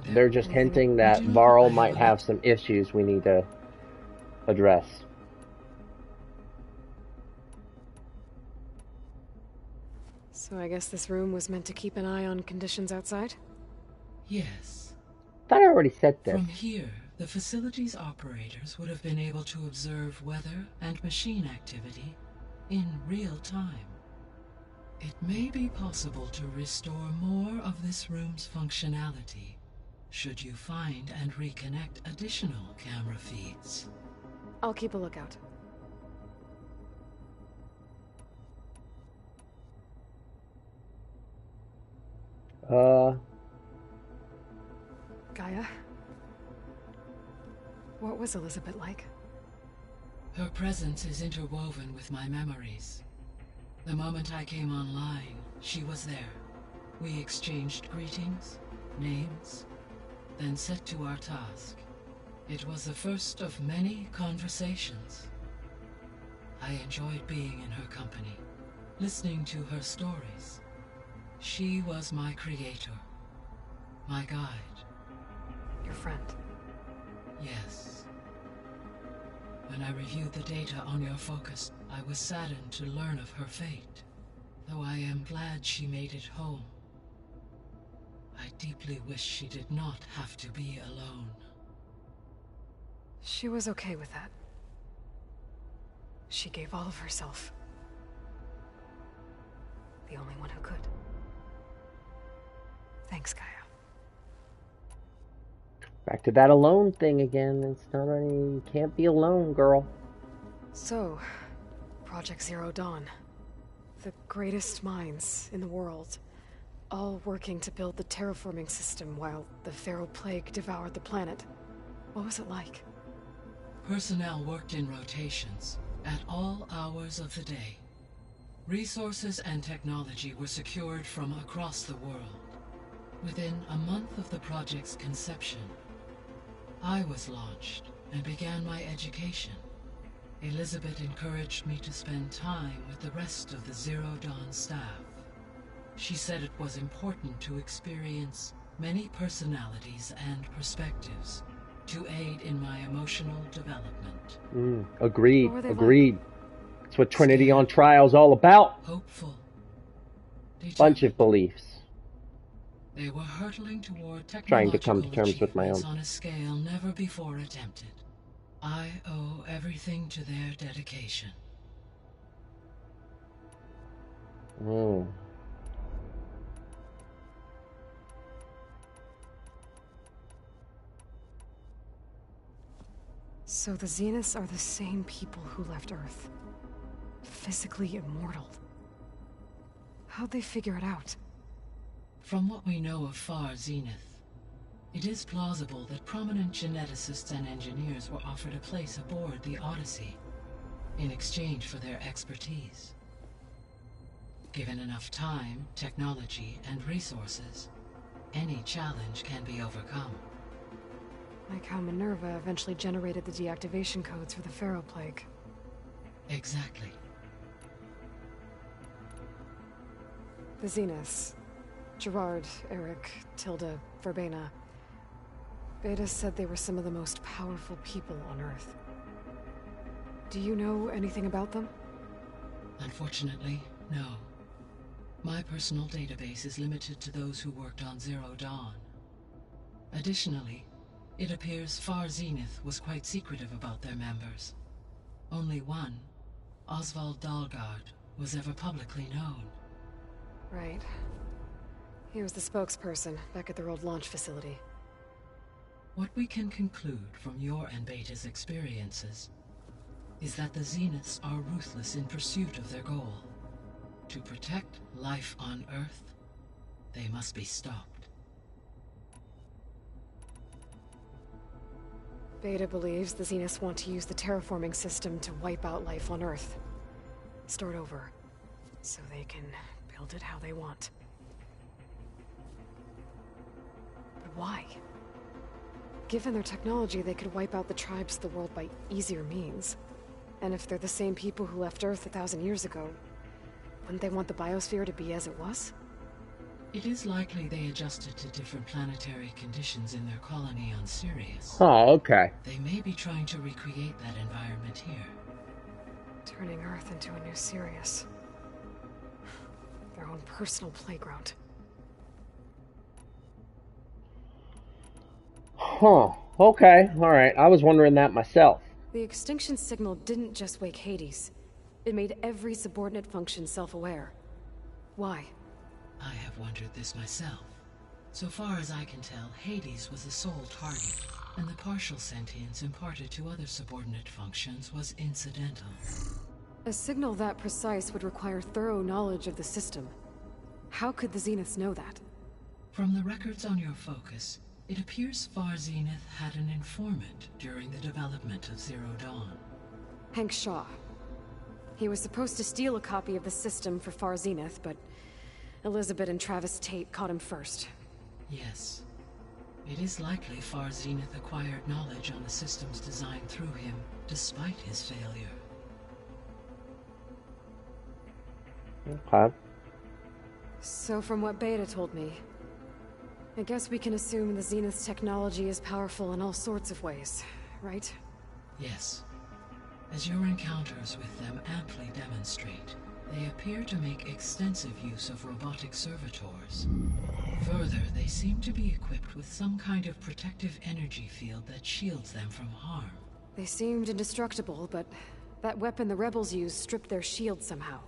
They're just hinting that Varl might have some issues we need to address. So I guess this room was meant to keep an eye on conditions outside? Yes. I thought I already said this. From here, the facility's operators would have been able to observe weather and machine activity in real time. It may be possible to restore more of this room's functionality, should you find and reconnect additional camera feeds. I'll keep a lookout. Gaia? What was Elizabeth like? Her presence is interwoven with my memories. The moment I came online, she was there. We exchanged greetings, names, then set to our task. It was the first of many conversations. I enjoyed being in her company, listening to her stories. She was my creator, my guide. Your friend? Yes. When I reviewed the data on your focus, I was saddened to learn of her fate, though I am glad she made it home. I deeply wish she did not have to be alone. She was okay with that. She gave all of herself. The only one who could. Thanks, Gaia. Back to that alone thing again. It's not any... You can't be alone, girl. So, Project Zero Dawn. The greatest minds in the world. All working to build the terraforming system while the Pharaoh Plague devoured the planet. What was it like? Personnel worked in rotations, at all hours of the day. Resources and technology were secured from across the world. Within a month of the project's conception, I was launched and began my education. Elizabeth encouraged me to spend time with the rest of the Zero Dawn staff. She said it was important to experience many personalities and perspectives to aid in my emotional development. Agreed. That's what Trinity on Trial's all about. Hopeful. Bunch of beliefs. They were hurtling toward Trying to come to terms with my own. on a scale never before attempted. I owe everything to their dedication. So the Zeniths are the same people who left Earth. Physically immortal. How'd they figure it out? From what we know of Far Zenith, it is plausible that prominent geneticists and engineers were offered a place aboard the Odyssey in exchange for their expertise. Given enough time, technology, and resources, any challenge can be overcome. Like how Minerva eventually generated the deactivation codes for the Pharaoh Plague. Exactly. The Zeniths. Gerard, Eric, Tilda, Verbena. Beta said they were some of the most powerful people on Earth. Do you know anything about them? Unfortunately, no. My personal database is limited to those who worked on Zero Dawn. Additionally, it appears Far Zenith was quite secretive about their members. Only one, Oswald Dahlgard, was ever publicly known. Right. He was the spokesperson back at their old launch facility. What we can conclude from your and Beta's experiences is that the Zeniths are ruthless in pursuit of their goal. To protect life on Earth, they must be stopped. Beta believes the Zeniths want to use the terraforming system to wipe out life on Earth. Start over, so they can build it how they want. But why? Given their technology, they could wipe out the tribes of the world by easier means. And if they're the same people who left Earth 1,000 years ago, wouldn't they want the biosphere to be as it was? It is likely they adjusted to different planetary conditions in their colony on Sirius. Oh, okay. They may be trying to recreate that environment here. Turning Earth into a new Sirius. Their own personal playground. Huh. Okay. Alright. I was wondering that myself. The extinction signal didn't just wake Hades. It made every subordinate function self-aware. Why? I have wondered this myself. So far as I can tell, Hades was the sole target, and the partial sentience imparted to other subordinate functions was incidental. A signal that precise would require thorough knowledge of the system. How could the Zeniths know that? From the records on your focus, it appears Far Zenith had an informant during the development of Zero Dawn. Hank Shaw. He was supposed to steal a copy of the system for Far Zenith, but Elizabeth and Travis Tate caught him first. Yes. It is likely Far Zenith acquired knowledge on the systems designed through him, despite his failure. Okay. So from what Beta told me, I guess we can assume the Zenith's technology is powerful in all sorts of ways, right? Yes. As your encounters with them amply demonstrate, they appear to make extensive use of robotic servitors. Further, they seem to be equipped with some kind of protective energy field that shields them from harm. They seemed indestructible, but that weapon the rebels used stripped their shield somehow.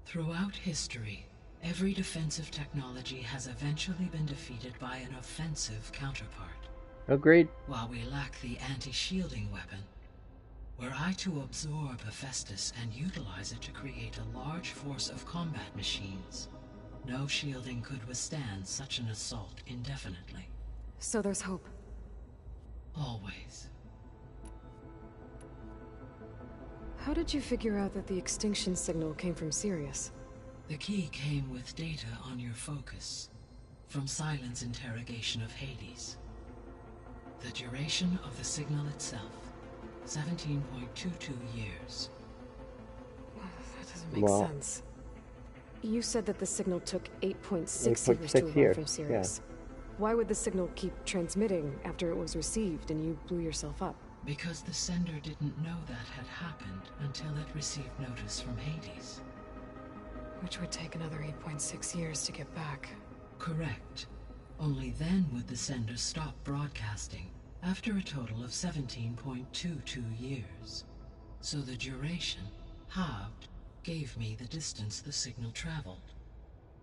Throughout history, every defensive technology has eventually been defeated by an offensive counterpart. Agreed. While we lack the anti-shielding weapon, were I to absorb Hephaestus and utilize it to create a large force of combat machines, no shielding could withstand such an assault indefinitely. So there's hope. Always. How did you figure out that the extinction signal came from Sirius? The key came with data on your focus, from Silent's interrogation of Hades. The duration of the signal itself, 17.22 years. That doesn't make sense. You said that the signal took 8.6 years to arrive from Sirius. Yeah. Why would the signal keep transmitting after it was received and you blew yourself up? Because the sender didn't know that had happened until it received notice from Hades. Which would take another 8.6 years to get back. Correct. Only then would the sender stop broadcasting, after a total of 17.22 years. So the duration, halved, gave me the distance the signal traveled.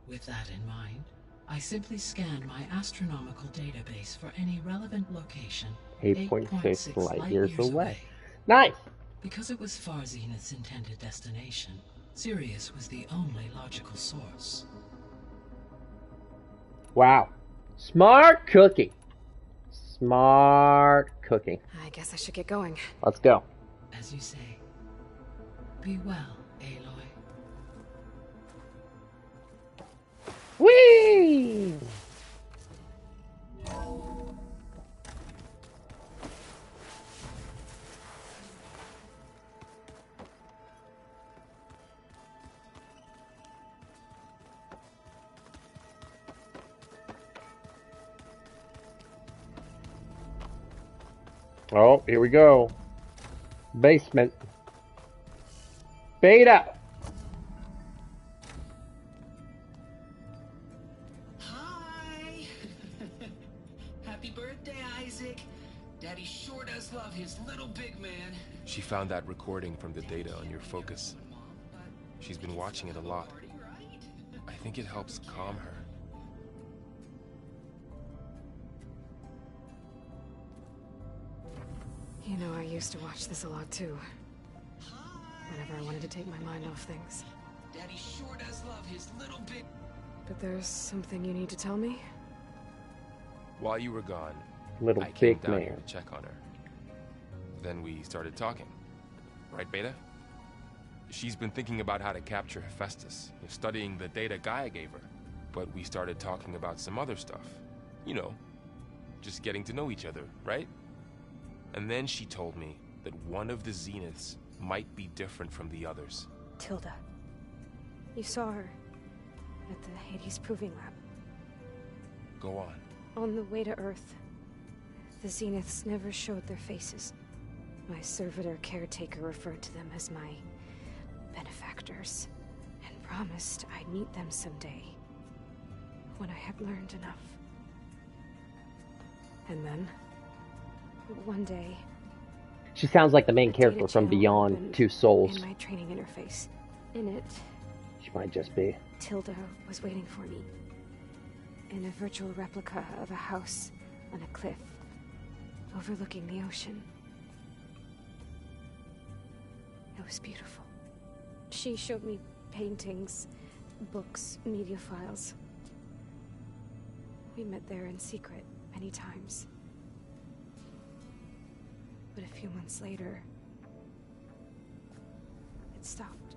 With that in mind, I simply scanned my astronomical database for any relevant location 8.6 light years away. Nice! Because it was Far Zenith's intended destination, Sirius was the only logical source. Wow. Smart cooking. Smart cooking. I guess I should get going. Let's go. As you say. Be well, Aloy. Whee! Oh, here we go. Basement. Beta! Hi! Happy birthday, Isaac. Daddy sure does love his little big man. She found that recording from the data on your focus. She's been watching it a lot. I think it helps calm her. You know, I used to watch this a lot too. Whenever I wanted to take my mind off things. Daddy sure does love his little big... But there's something you need to tell me? While you were gone, Little I came big down man. here to check on her. Then we started talking. Right, Beta? She's been thinking about how to capture Hephaestus, studying the data Gaia gave her. But we started talking about some other stuff. You know, just getting to know each other, right? And then she told me that one of the Zeniths might be different from the others. Tilda. You saw her at the Hades Proving Lab. Go on. On the way to Earth, the Zeniths never showed their faces. My servitor caretaker referred to them as my benefactors, and promised I'd meet them someday, when I had learned enough. And then, one day... She sounds like the main a character data from channel Beyond opened Two Souls. in my training interface. In it, She might just be. Tilda was waiting for me. In a virtual replica of a house on a cliff, overlooking the ocean. It was beautiful. She showed me paintings, books, media files. We met there in secret many times. But a few months later, it stopped.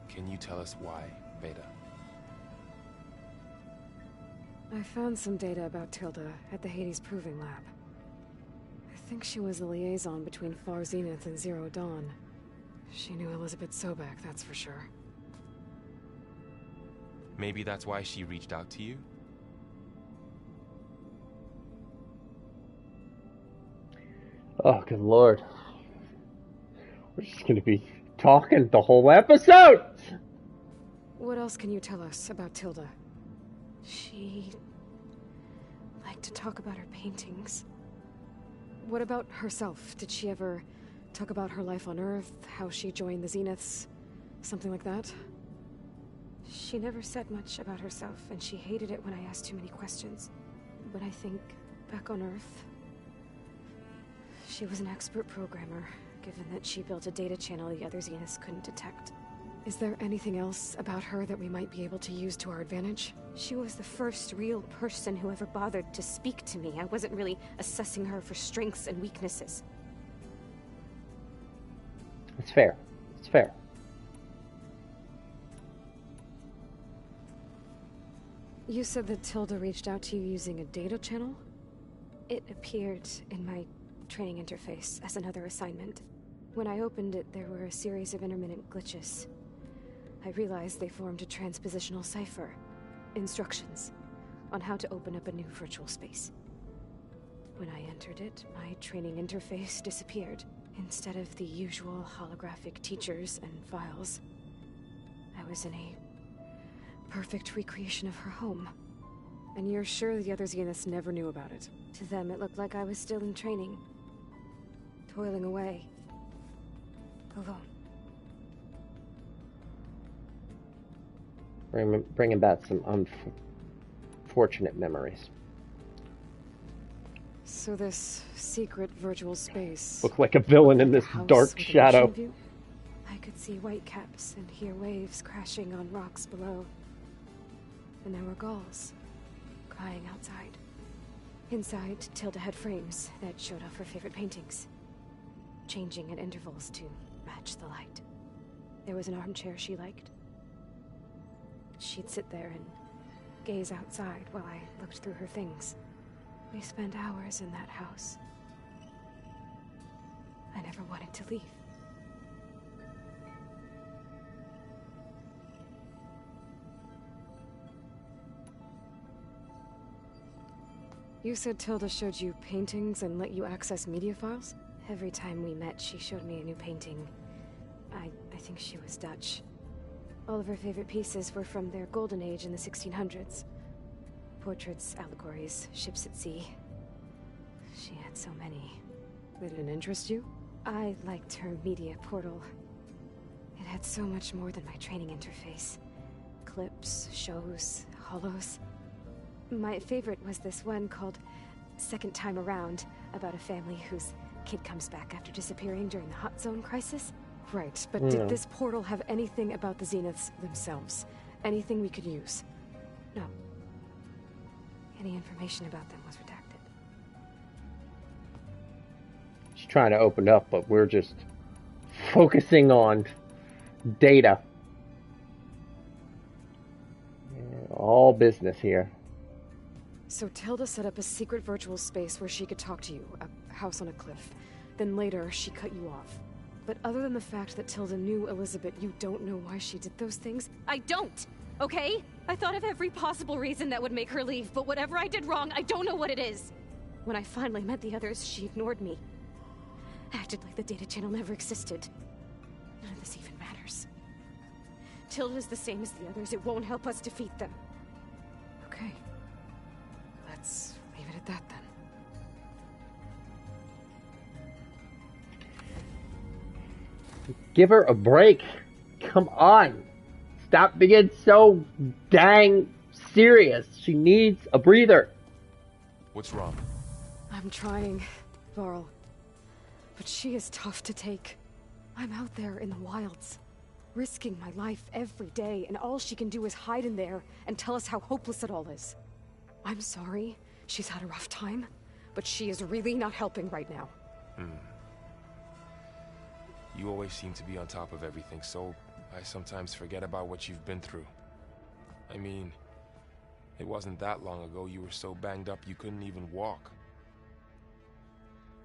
Can you tell us why, Beta? I found some data about Tilda at the Hades Proving Lab. I think she was the liaison between Far Zenith and Zero Dawn. She knew Elizabeth Sobek, that's for sure. Maybe that's why she reached out to you? Oh, good lord. We're just gonna be talking the whole episode! What else can you tell us about Tilda? She liked to talk about her paintings. What about herself? Did she ever talk about her life on Earth, how she joined the Zeniths, something like that? She never said much about herself, and she hated it when I asked too many questions. But I think, back on Earth, she was an expert programmer, given that she built a data channel the other Zeniths couldn't detect. Is there anything else about her that we might be able to use to our advantage? She was the first real person who ever bothered to speak to me. I wasn't really assessing her for strengths and weaknesses. It's fair. It's fair. You said that Tilda reached out to you using a data channel? It appeared in my training interface as another assignment. When I opened it, there were a series of intermittent glitches. I realized they formed a transpositional cipher. Instructions on how to open up a new virtual space. When I entered it, my training interface disappeared. Instead of the usual holographic teachers and files, I was in a perfect recreation of her home. And you're sure the other Zeniths never knew about it? To them, it looked like I was still in training. Toiling away. Alone. Bringing back some unfortunate memories. So this secret virtual space... Look like a villain in this dark shadow. I could see whitecaps and hear waves crashing on rocks below. And there were gulls crying outside. Inside, Tilda had frames that showed off her favorite paintings, changing at intervals to match the light. There was an armchair she liked. She'd sit there and gaze outside while I looked through her things. We spent hours in that house. I never wanted to leave. You said Tilda showed you paintings and let you access media files? Every time we met, she showed me a new painting. I think she was Dutch. All of her favorite pieces were from their golden age in the 1600s. Portraits, allegories, ships at sea. She had so many. Did it interest you? I liked her media portal. It had so much more than my training interface. Clips, shows, holos. My favorite was this one called Second Time Around, about a family whose kid comes back after disappearing during the Hot Zone crisis. Right, but did this portal have anything about the Zeniths themselves? Anything we could use? No. Any information about them was redacted. She's trying to open up, but we're just focusing on data. All business here. So Tilda set up a secret virtual space where she could talk to you, a house on a cliff. Then later, she cut you off. But other than the fact that Tilda knew Elizabeth, you don't know why she did those things? I don't! Okay? I thought of every possible reason that would make her leave, but whatever I did wrong, I don't know what it is. When I finally met the others, she ignored me. Acted like the data channel never existed. None of this even matters. Tilda's the same as the others. It won't help us defeat them. Okay. Let's leave it at that then. Give her a break. Come on. Stop being so dang serious. She needs a breather. What's wrong? I'm trying, Varl. But she is tough to take. I'm out there in the wilds, risking my life every day, and all she can do is hide in there and tell us how hopeless it all is. I'm sorry, she's had a rough time, but she is really not helping right now. You always seem to be on top of everything, so I sometimes forget about what you've been through. I mean, it wasn't that long ago you were so banged up you couldn't even walk.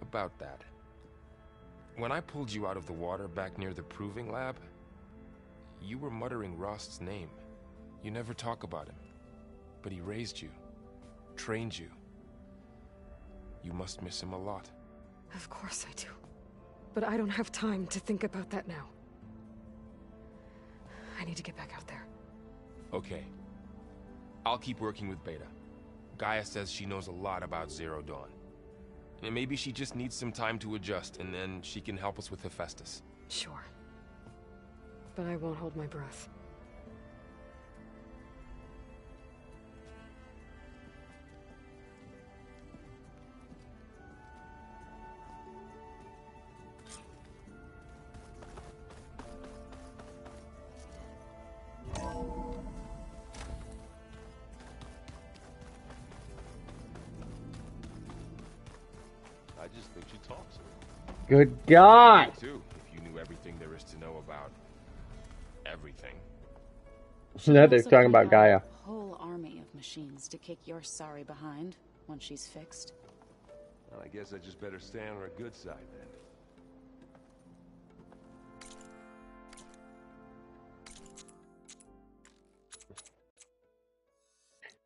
About that. When I pulled you out of the water back near the proving lab, you were muttering Rost's name. You never talk about him. But he raised you, trained you. You must miss him a lot. Of course I do. But I don't have time to think about that now. I need to get back out there. Okay. I'll keep working with Beta. Gaia says she knows a lot about Zero Dawn. And maybe she just needs some time to adjust, and then she can help us with Hephaestus. Sure. But I won't hold my breath. I just think she talks. Good God! Me too, if you knew everything there is to know about everything. Now they're talking about Gaia. A whole army of machines to kick your sorry behind once she's fixed. Well, I guess I just better stay on her good side then.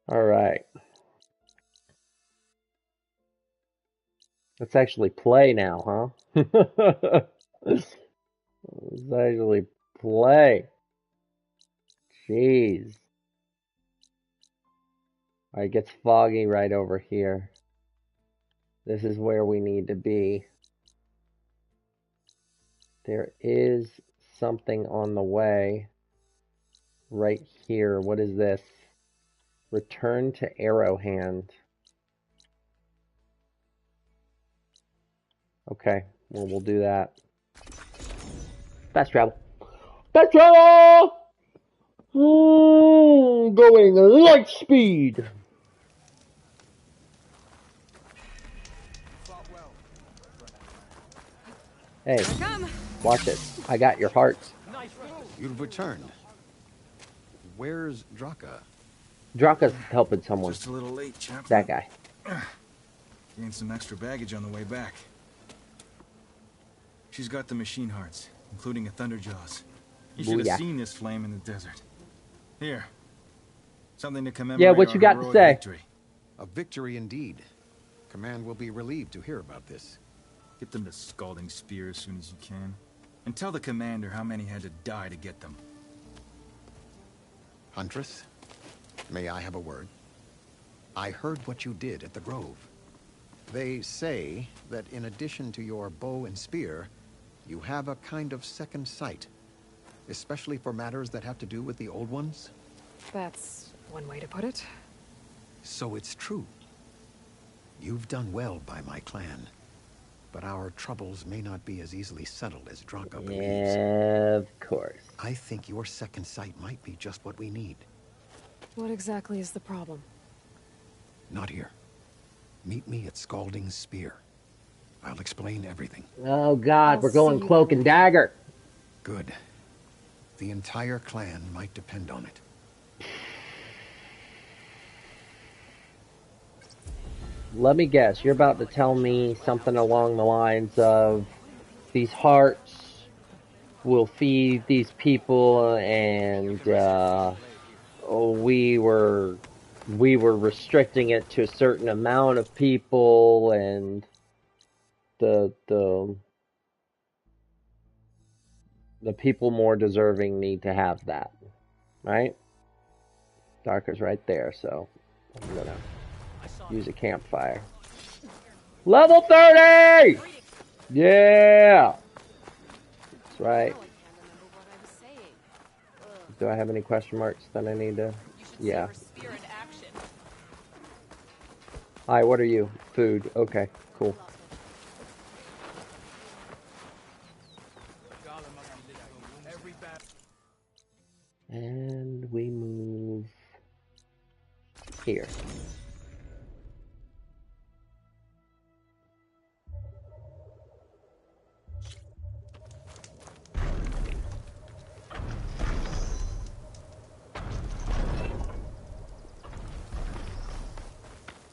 All right. Let's actually play now, huh? Let's actually play. Jeez. All right, it gets foggy right over here. This is where we need to be. There is something on the way right here. What is this? Return to Arrowhand. Okay, well, we'll do that. Fast travel. Fast travel! Going light speed. Hey, watch it. I got your heart. You've returned. Where's Draka? Draka's helping someone. Just a little late, chap. That guy. Gained some extra baggage on the way back. She's got the machine hearts, including a Thunderjaws. You should have seen this flame in the desert. Here. Something to commemorate what you got to say? Victory. A victory indeed. command will be relieved to hear about this. Get them the scalding spear as soon as you can. And tell the commander how many had to die to get them. Huntress, may I have a word? I heard what you did at the Grove. They say that in addition to your bow and spear, you have a kind of second sight, especially for matters that have to do with the old ones. That's one way to put it. So it's true. You've done well by my clan, but our troubles may not be as easily settled as Draka believes. Of course. I think your second sight might be just what we need. What exactly is the problem? Not here. Meet me at Scalding's Spear. I'll explain everything. Oh God, we're going cloak and dagger. Good. The entire clan might depend on it. Let me guess, you're about to tell me something along the lines of these hearts will feed these people, and we were restricting it to a certain amount of people, and the people more deserving need to have that, right? Darker's right there, so I'm gonna use a campfire. Level 30! Yeah! That's right. Do I have any question marks that I need to... Yeah. Hi, what are you? Food. Okay, cool. And we move here.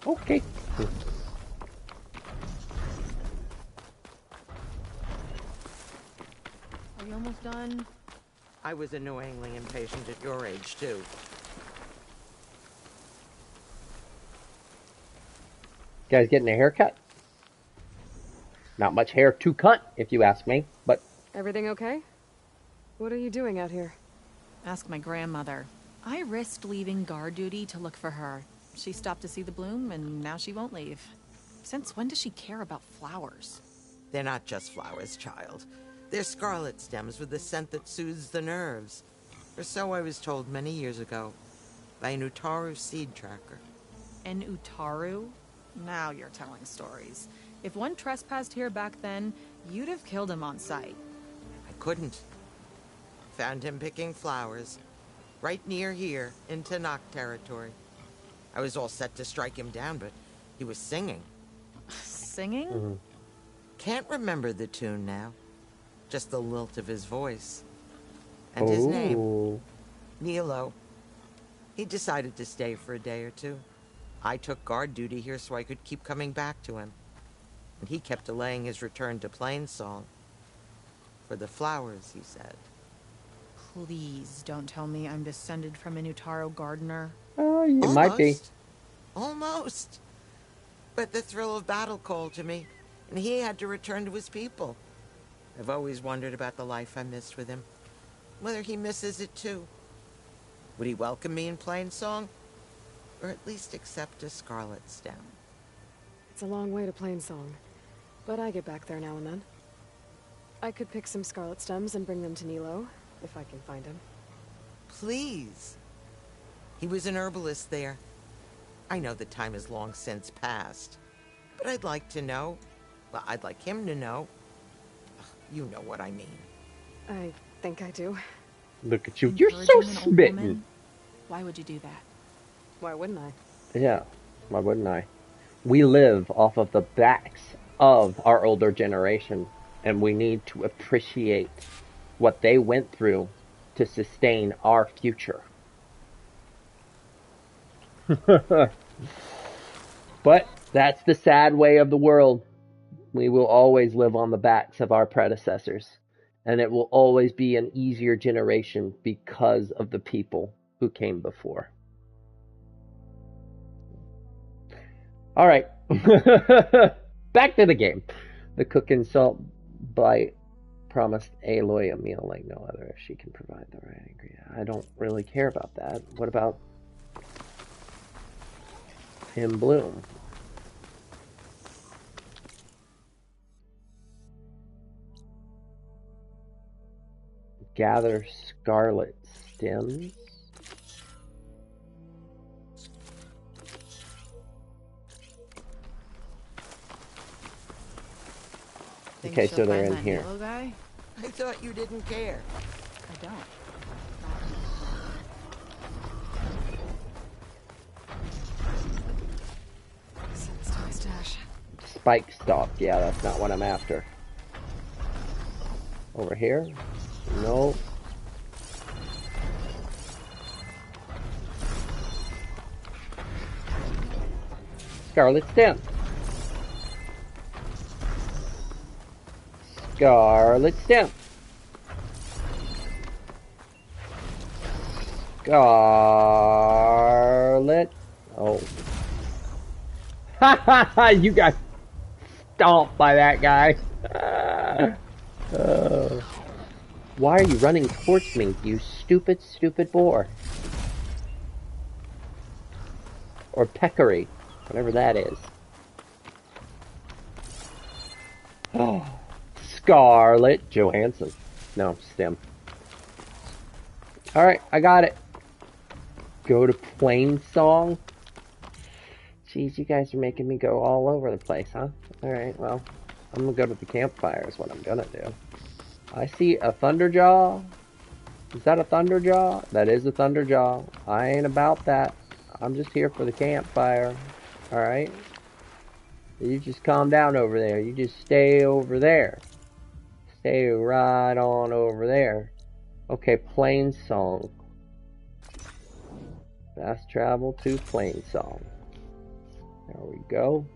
Okay. Are you almost done? I was annoyingly impatient at your age, too. Guys getting a haircut? Not much hair to cut, if you ask me, but... Everything okay? What are you doing out here? Ask my grandmother. I risked leaving guard duty to look for her. She stopped to see the bloom, and now she won't leave. Since when does she care about flowers? They're not just flowers, child. They're scarlet stems with a scent that soothes the nerves. Or so I was told many years ago by an Utaru seed tracker. An Utaru? Now you're telling stories. If one trespassed here back then, you'd have killed him on sight. I couldn't. Found him picking flowers. Right near here, in Tanakh territory. I was all set to strike him down, but he was singing. Singing? Mm-hmm. Can't remember the tune now. Just the lilt of his voice. And his name. Nilo. He decided to stay for a day or two. I took guard duty here so I could keep coming back to him. And he kept delaying his return to Plainsong. For the flowers, he said. Please don't tell me I'm descended from an Utaru gardener. Oh, you might be. Almost. But the thrill of battle called to me, and he had to return to his people. I've always wondered about the life I missed with him. Whether he misses it too. Would he welcome me in Plainsong? Or at least accept a scarlet stem? It's a long way to Plainsong, but I get back there now and then. I could pick some scarlet stems and bring them to Nilo, if I can find him. Please. He was an herbalist there. I know the time has long since passed, but I'd like to know. Well, I'd like him to know. You know what I mean. I think I do. Look at you. You're so smitten. Why would you do that? Why wouldn't I? Yeah, why wouldn't I? We live off of the backs of our older generation, and we need to appreciate what they went through to sustain our future. But that's the sad way of the world. We will always live on the backs of our predecessors, and it will always be an easier generation because of the people who came before. All right. Back to the game. The cook in Salt Blight promised Aloy a meal like no other if she can provide the right ingredient. I don't really care about that. What about him, Bloom? Gather scarlet stems. Okay, so they're in here. Guy? I thought you didn't care. I don't. Send this to my stash. Spike stalk. Yeah, that's not what I'm after. Over here? No. Scarlet stem. Scarlet stem. Scarlet. Oh. Ha ha ha! You got stomped by that guy. Why are you running towards me, you stupid, stupid boar? Or peccary, whatever that is. Oh. Scarlett Johansson. No, stem. Alright, I got it. Go to Plain Song. Jeez, you guys are making me go all over the place, huh? Alright, well, I'm gonna go to the campfire is what I'm gonna do. I see a Thunderjaw. Is that a Thunderjaw? That is a Thunderjaw. I ain't about that. I'm just here for the campfire. Alright? You just calm down over there. You just stay over there. Stay right on over there. Okay, Plain Song. Fast travel to Plain Song. There we go.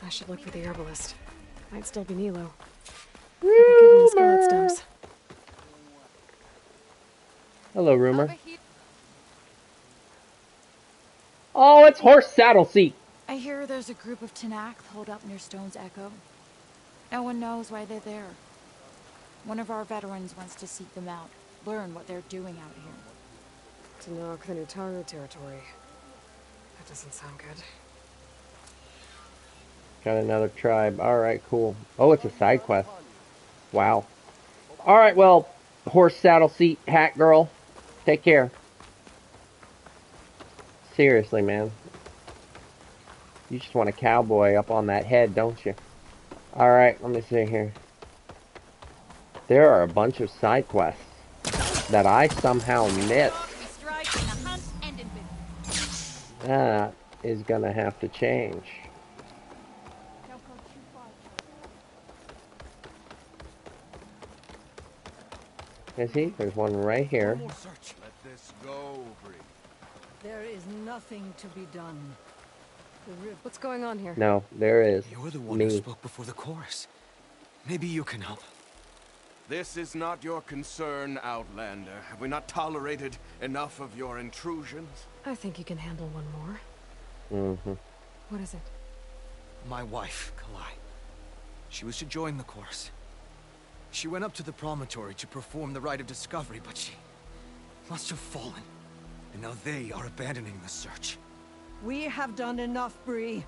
I should look for the herbalist. Might still be Nilo. Give him the scarlet stems. Hello, Rumor. Oh, it's Horse Saddle Seat. I hear there's a group of Tenakth holed up near Stone's Echo. No one knows why they're there. One of our veterans wants to seek them out, learn what they're doing out here. Tenakth the Nutaru territory. That doesn't sound good. Got another tribe. Alright, cool. Oh, it's a side quest. Wow. Alright, well, Horse Saddle Seat, Hat Girl. Take care. Seriously, man. You just want a cowboy up on that head, don't you? Alright, let me see here. There are a bunch of side quests that I somehow missed. That is gonna have to change. Is he? There's one right here. One more search. Let this go, Bree. There is nothing to be done. What's going on here? No, there is. You're the one who spoke before the chorus. Maybe you can help. This is not your concern, Outlander. Have we not tolerated enough of your intrusions? I think you can handle one more. Mm-hmm. What is it? My wife, Kalai. She was to join the chorus. She went up to the promontory to perform the rite of discovery, but she must have fallen. And now they are abandoning the search. We have done enough, Bree.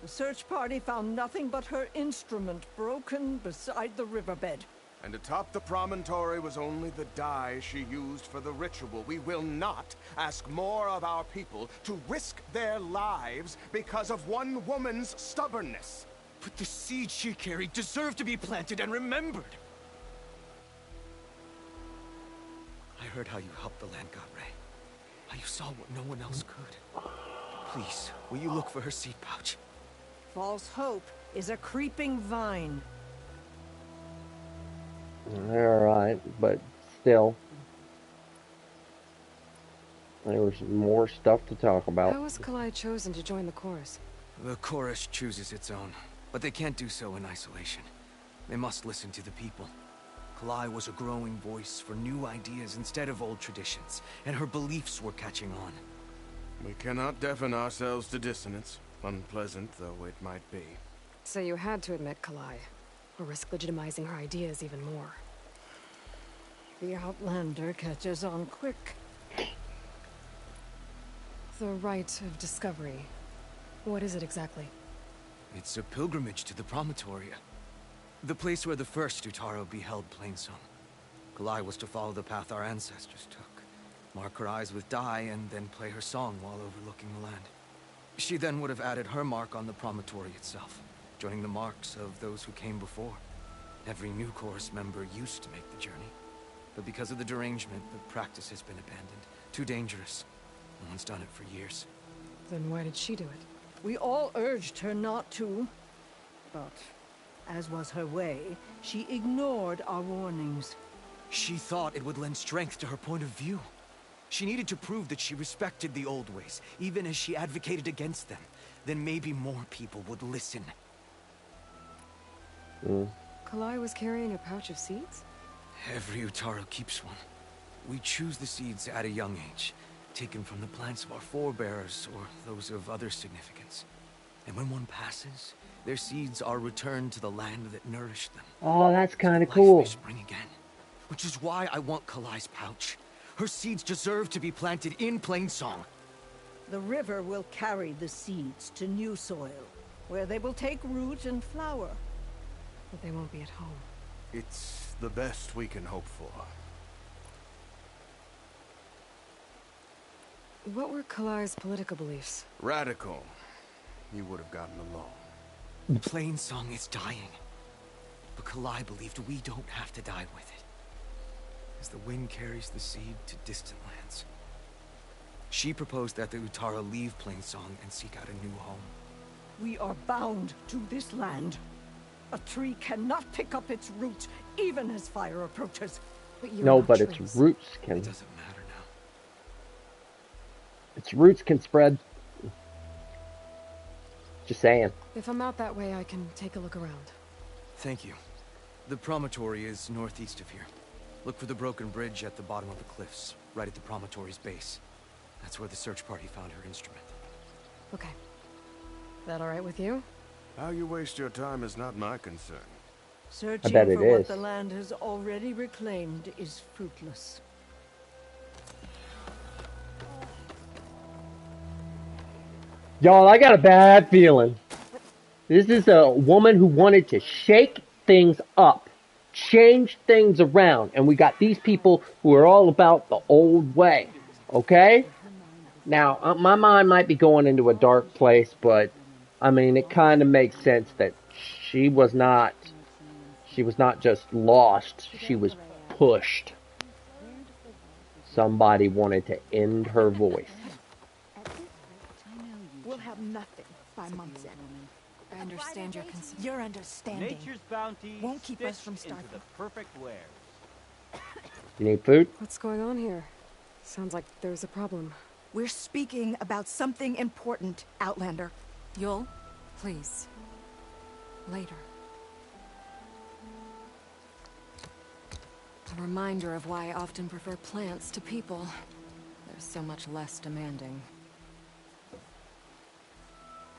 The search party found nothing but her instrument broken beside the riverbed. And atop the promontory was only the dye she used for the ritual. We will not ask more of our people to risk their lives because of one woman's stubbornness. But the seed she carried deserved to be planted and remembered. I heard how you helped the land god Ray. How you saw what no one else could. Please, will you look for her seed pouch? False hope is a creeping vine. Alright, but still. There was more stuff to talk about. How was Kalai chosen to join the chorus? The chorus chooses its own. But they can't do so in isolation. They must listen to the people. Kalai was a growing voice for new ideas instead of old traditions, and her beliefs were catching on. We cannot deafen ourselves to dissonance, unpleasant though it might be. So you had to admit Kalai, or risk legitimizing her ideas even more. The Outlander catches on quick. The Rite of Discovery. What is it exactly? It's a pilgrimage to the Promontory. The place where the first Utaro beheld Plainsong. Kalai was to follow the path our ancestors took. Mark her eyes with dye and then play her song while overlooking the land. She then would have added her mark on the promontory itself, joining the marks of those who came before. Every new chorus member used to make the journey. But because of the derangement, the practice has been abandoned. Too dangerous. No one's done it for years. Then why did she do it? We all urged her not to. But, as was her way, she ignored our warnings. She thought it would lend strength to her point of view. She needed to prove that she respected the old ways, even as she advocated against them. Then maybe more people would listen. Kalai was carrying a pouch of seeds? Every Utaro keeps one. We choose the seeds at a young age, taken from the plants of our forebears or those of other significance. And when one passes, their seeds are returned to the land that nourished them. Oh, that's kind of Life cool. may spring again, which is why I want Kalai's pouch. Her seeds deserve to be planted in Plainsong. The river will carry the seeds to new soil, where they will take root and flower. But they won't be at home. It's the best we can hope for. What were Kalai's political beliefs? Radical. You would have gotten along. Plainsong is dying. But Kalai believed we don't have to die with it. As the wind carries the seed to distant lands. She proposed that the Utara leave Plainsong and seek out a new home. We are bound to this land. A tree cannot pick up its roots, even as fire approaches. No, but its roots can. It doesn't matter now. Its roots can spread. Just saying. If I'm out that way, I can take a look around. Thank you. The promontory is northeast of here. Look for the broken bridge at the bottom of the cliffs, right at the promontory's base. That's where the search party found her instrument. Okay. That all right with you? How you waste your time is not my concern. Searching bet it for what is. the land has already reclaimed is fruitless. Y'all, I got a bad feeling. This is a woman who wanted to shake things up, change things around, and we got these people who are all about the old way, okay? Now, my mind might be going into a dark place, but, I mean, it kind of makes sense that she was not just lost, she was pushed. Somebody wanted to end her voice. We'll have nothing by month's end. I understand your concern. Your understanding Nature's bounty won't keep us stitched from into starving. the perfect wear. You need food? What's going on here? Sounds like there's a problem. We're speaking about something important, Outlander. Yul, please. Later. A reminder of why I often prefer plants to people. They're so much less demanding.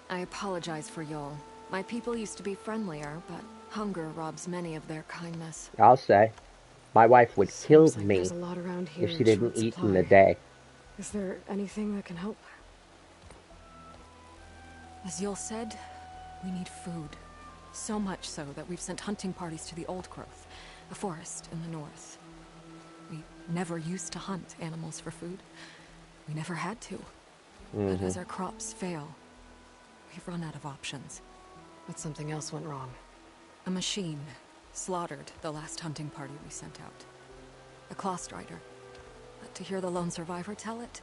I apologize for Yul. My people used to be friendlier, but hunger robs many of their kindness. I'll say. My wife would kill Seems like me there's a lot around here if she in didn't short eat in supply. a day. Is there anything that can help? As Yul said, we need food. So much so that we've sent hunting parties to the Old Growth, a forest in the north. We never used to hunt animals for food. We never had to. But as our crops fail, we've run out of options. But something else went wrong. A machine slaughtered the last hunting party we sent out. A Clawstrider. But to hear the lone survivor tell it,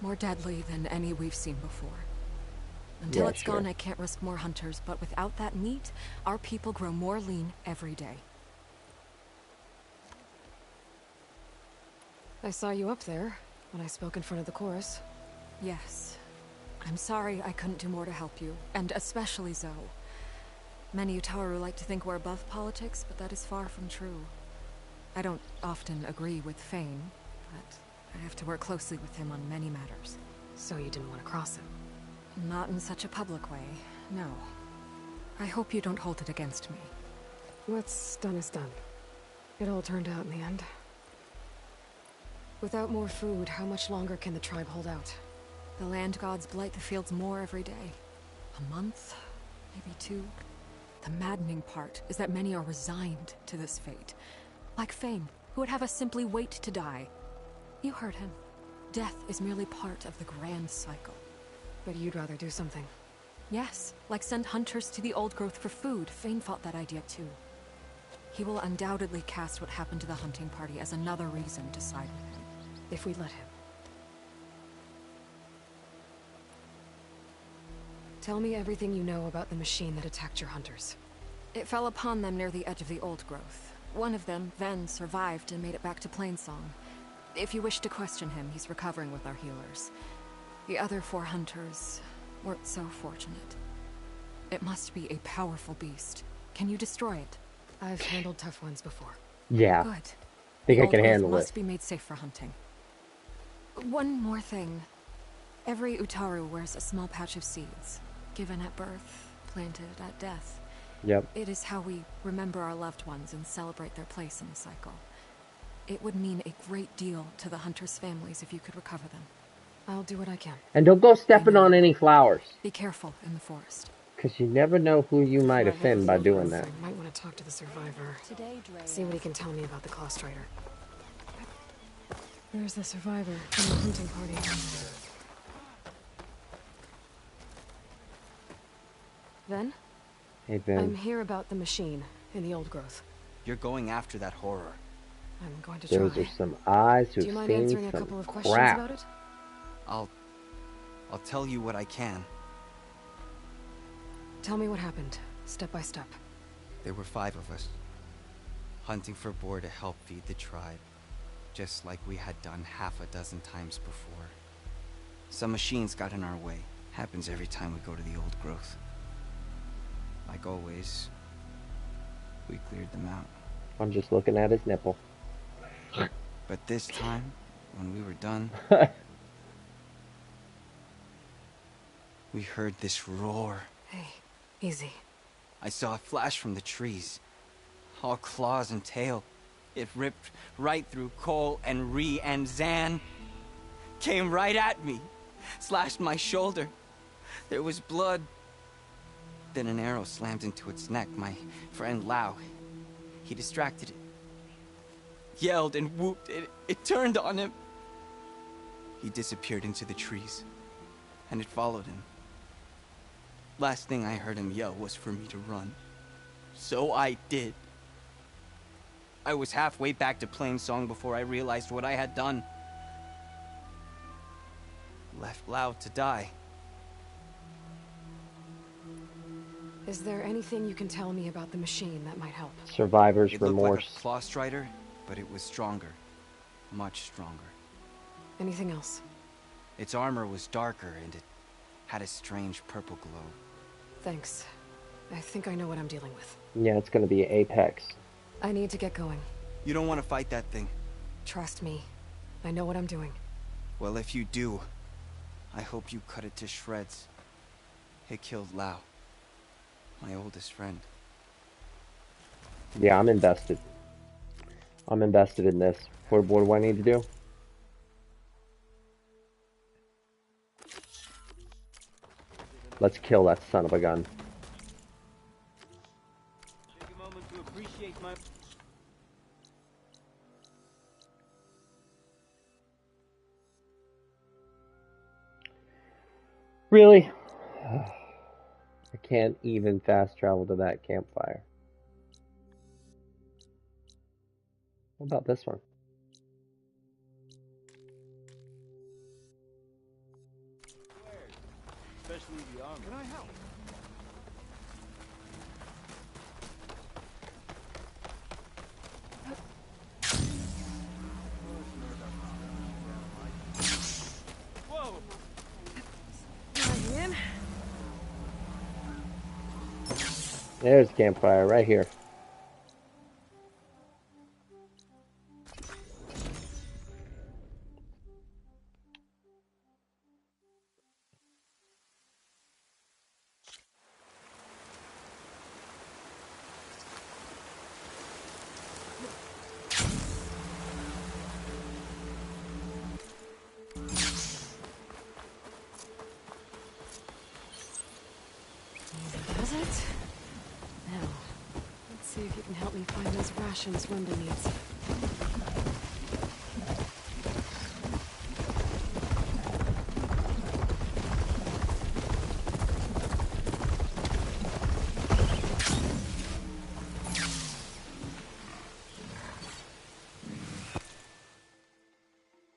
more deadly than any we've seen before. Until Yeah, it's sure. gone, I can't risk more hunters, but without that meat, our people grow more lean every day. I saw you up there when I spoke in front of the chorus. Yes. I'm sorry I couldn't do more to help you, and especially Zoe. Many Utaru like to think we're above politics, but that is far from true. I don't often agree with Fane, but I have to work closely with him on many matters. So you didn't want to cross him? Not in such a public way, no. I hope you don't hold it against me. What's done is done. It all turned out in the end. Without more food, how much longer can the tribe hold out? The land gods blight the fields more every day. A month, maybe 2. The maddening part is that many are resigned to this fate. Like Fane, who would have us simply wait to die. You heard him. Death is merely part of the grand cycle. But you'd rather do something. Yes, like send hunters to the old growth for food. Fane fought that idea too. He will undoubtedly cast what happened to the hunting party as another reason to side with him. If we let him. Tell me everything you know about the machine that attacked your hunters. It fell upon them near the edge of the old growth. One of them, Ven, survived and made it back to Plainsong. If you wish to question him, he's recovering with our healers. The other 4 hunters weren't so fortunate. It must be a powerful beast. Can you destroy it? I've handled tough ones before. Yeah. Good. Think I Old can growth handle must it. be made safe for hunting. One more thing. Every Utaru wears a small patch of seeds, given at birth, planted at death. Yep. It is how we remember our loved ones and celebrate their place in the cycle. It would mean a great deal to the hunters' families if you could recover them. I'll do what I can. And don't go stepping on any flowers. Be careful in the forest. Because you never know who you might offend by doing that. I might want to talk to the survivor. See what he can tell me about the Claw Strider. There's the survivor from the hunting party. Ven? Hey, Ben. I'm here about the machine in the old growth. You're going after that horror. I'm going to try. Those are some eyes Do who've you mind seen answering a some couple of questions crap. about it? I'll tell you what I can. Tell me what happened, step by step. There were 5 of us, hunting for boar to help feed the tribe, just like we had done half a dozen times before. Some machines got in our way. Happens every time we go to the old growth. Like always, we cleared them out. I'm just looking at his nipple. But this time, when we were done, we heard this roar. Hey, easy. I saw a flash from the trees. All claws and tail. It ripped right through Cole and Ree, and Zan came right at me. Slashed my shoulder. There was blood. Then an arrow slammed into its neck. My friend Lau, he distracted it. Yelled and whooped. It turned on him. He disappeared into the trees, and it followed him. Last thing I heard him yell was for me to run. So I did. I was halfway back to Plainsong before I realized what I had done. Left Lau to die. Is there anything you can tell me about the machine that might help? Survivor's It looked remorse. like a claw strider, but it was stronger. Much stronger. Anything else? Its armor was darker, and it had a strange purple glow. Thanks. I think I know what I'm dealing with. Yeah, it's going to be Apex. I need to get going. You don't want to fight that thing. Trust me. I know what I'm doing. Well, if you do, I hope you cut it to shreds. It killed Lau, my oldest friend. Yeah, I'm invested. I'm invested in this. What do I need to do? Let's kill that son of a gun. Take a moment to appreciate my... Really? I can't even fast travel to that campfire. What about this one? Especially the armor. Can I help? Whoa! There's campfire right here. Does it? Now, let's see if you can help me find those rations Wenda needs.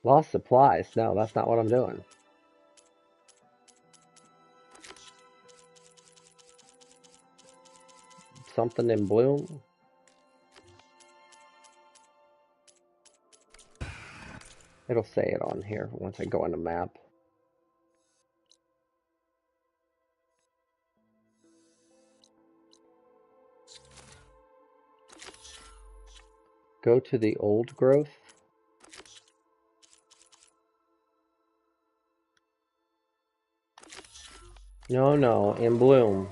Lost supplies. No, that's not what I'm doing. Something in bloom. It'll say it on here once I go on the map. Go to the old growth. No, in bloom.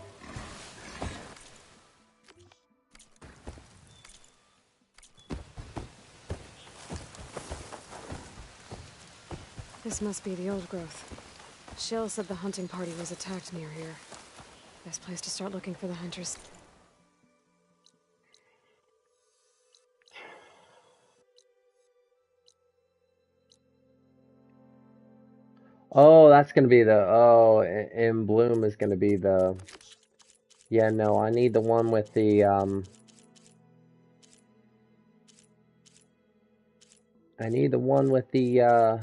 This must be the old growth. Shell said the hunting party was attacked near here. Best place to start looking for the hunters. Oh, that's gonna be the, oh, in bloom is gonna be the, yeah, no, I need the one with the, I need the one with the,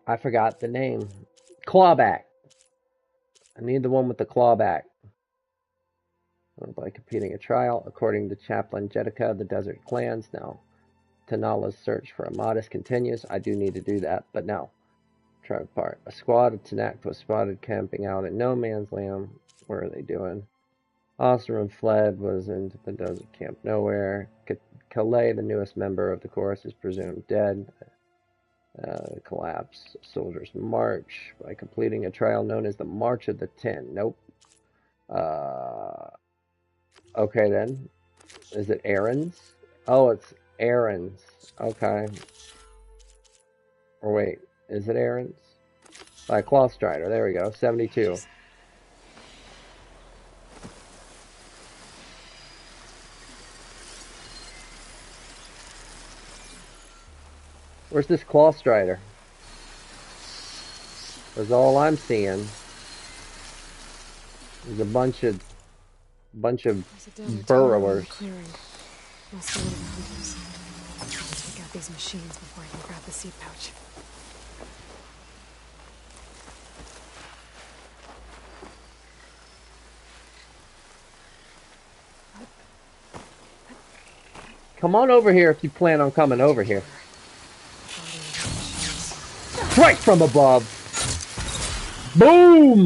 I forgot the name. Clawback. I need the one with the clawback. By completing a trial, according to Chaplain Jetica, the desert clans now. Tanala's search for Amatis continues. I do need to do that, but no. Try apart. A squad of Tanakh was spotted camping out in no man's land. What are they doing? Osram fled, was into the desert camp nowhere. Calais, the newest member of the chorus, is presumed dead. Collapse. Soldiers march by completing a trial known as the March of the Ten. Nope. Okay then. Is it errands? Oh, it's errands. Okay. Or wait, is it errands? By Claw Strider. There we go. 72. Where's this Claw Strider? That's all I'm seeing. There's a bunch of burrowers. Must be one of the hunters. I need to take out these machines before I can grab the seed pouch. Come on over here if you plan on coming over here. Strike from above. Boom!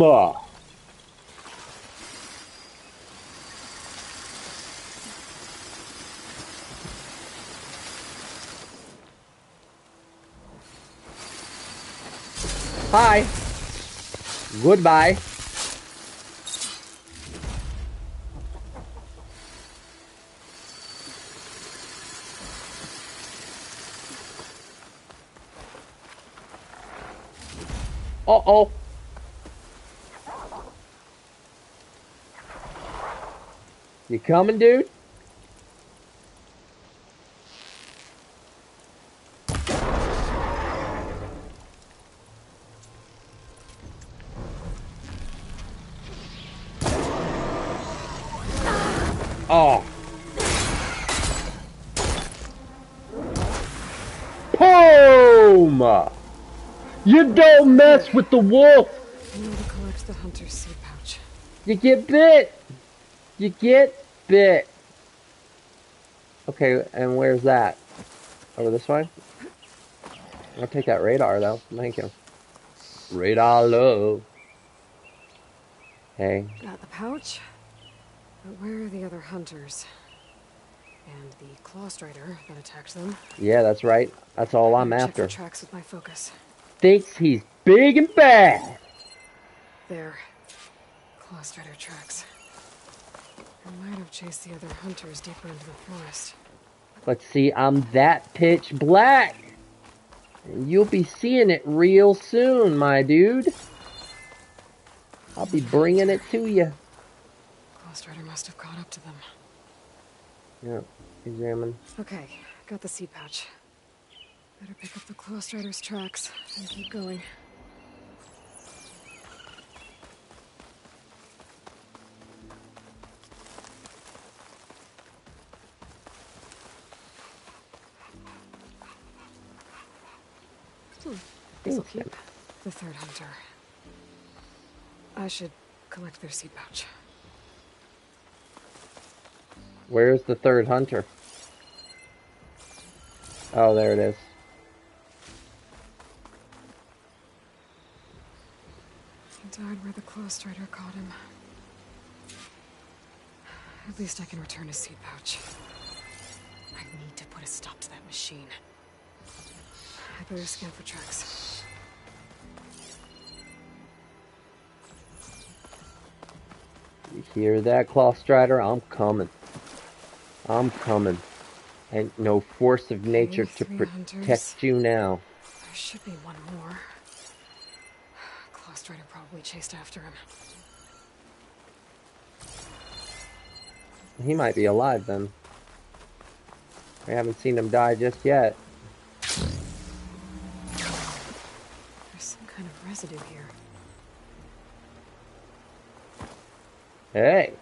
Bye. Goodbye. Uh-oh. You coming, dude? Oh. Boom! You don't mess with the wolf! I need to collect the hunter's seed pouch. You get bit! You get bit! Okay, and where's that? Over this way? I'll take that radar, though. Thank you. Radar low. Hey. Got the pouch. But where are the other hunters? And the claw strider that attacked them? Yeah, that's right. That's all I'm Check for after. tracks with my focus. Thinks he's big and bad. There. Claw strider tracks. I might have chased the other hunters deeper into the forest. But see, I'm that pitch black. And you'll be seeing it real soon, my dude. I'll be bringing it to you. Claw strider must have caught up to them. Yep, examine. Okay, got the seed pouch. Better pick up the claw strider's tracks and keep going. This'll keep. The third hunter. I should collect their seed pouch. Where's the third hunter? Oh, there it is. He died where the claw strider caught him. At least I can return his seed pouch. I need to put a stop to that machine. I better scan for tracks. You hear that, Claw Strider? I'm coming. I'm coming. Ain't no force of nature to protect you now. There should be one more. Claw strider probably chased after him. He might be alive then. I haven't seen him die just yet. There's some kind of residue here. Hey.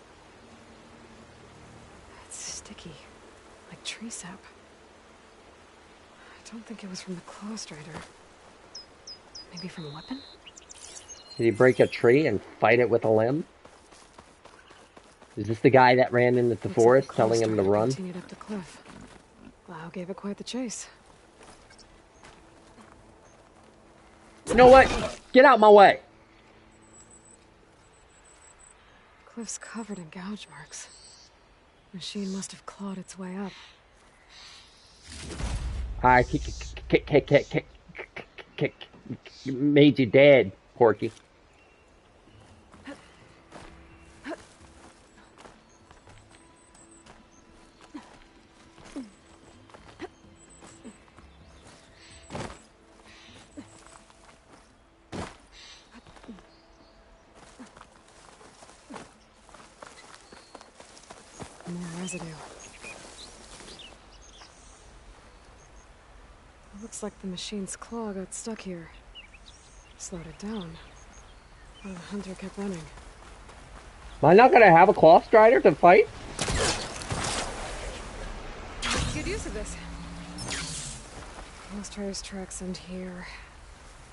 It's sticky, like tree sap. I don't think it was from the claw strider. Maybe from a weapon? Did he break a tree and fight it with a limb? Is this the guy that ran into the forest telling him to run? Continued up the cliff. Lau gave it quite the chase. You know what? Get out my way. Cliff's covered in gouge marks. Machine must have clawed its way up. I made you dead, Porky. More residue. It looks like the machine's claw got stuck here. Slowed it down. While the hunter kept running. Am I not gonna have a claw strider to fight? Good use of this. Claw strider's tracks end here.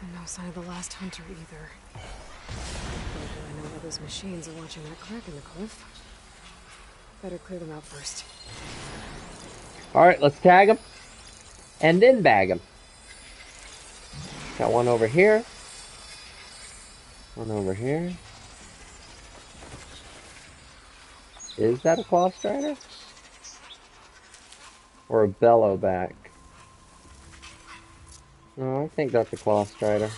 And no sign of the last hunter either. I know why those machines are watching that crack in the cliff. Better clear them out first. Alright, let's tag him. And then bag him. Got one over here. One over here. Is that a claw strider? Or a bellowback? No, I think that's a claw strider.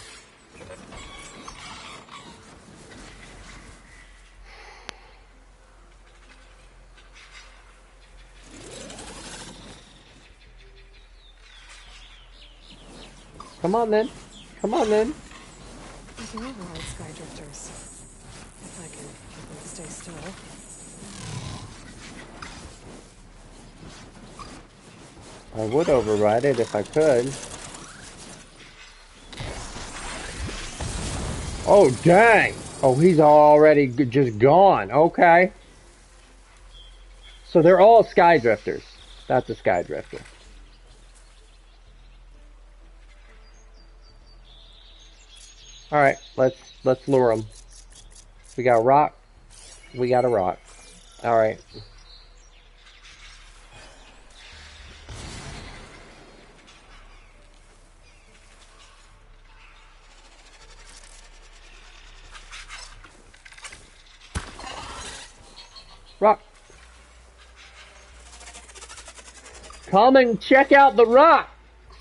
Come on then. Come on then. I can override sky drifters. If I can get them to stay still. I would override it if I could. Oh, dang! Oh, he's already just gone. Okay. So they're all sky drifters. That's a sky drifter. Alright, let's lure them. We got a rock. We got a rock. Alright. Rock. Come and check out the rock,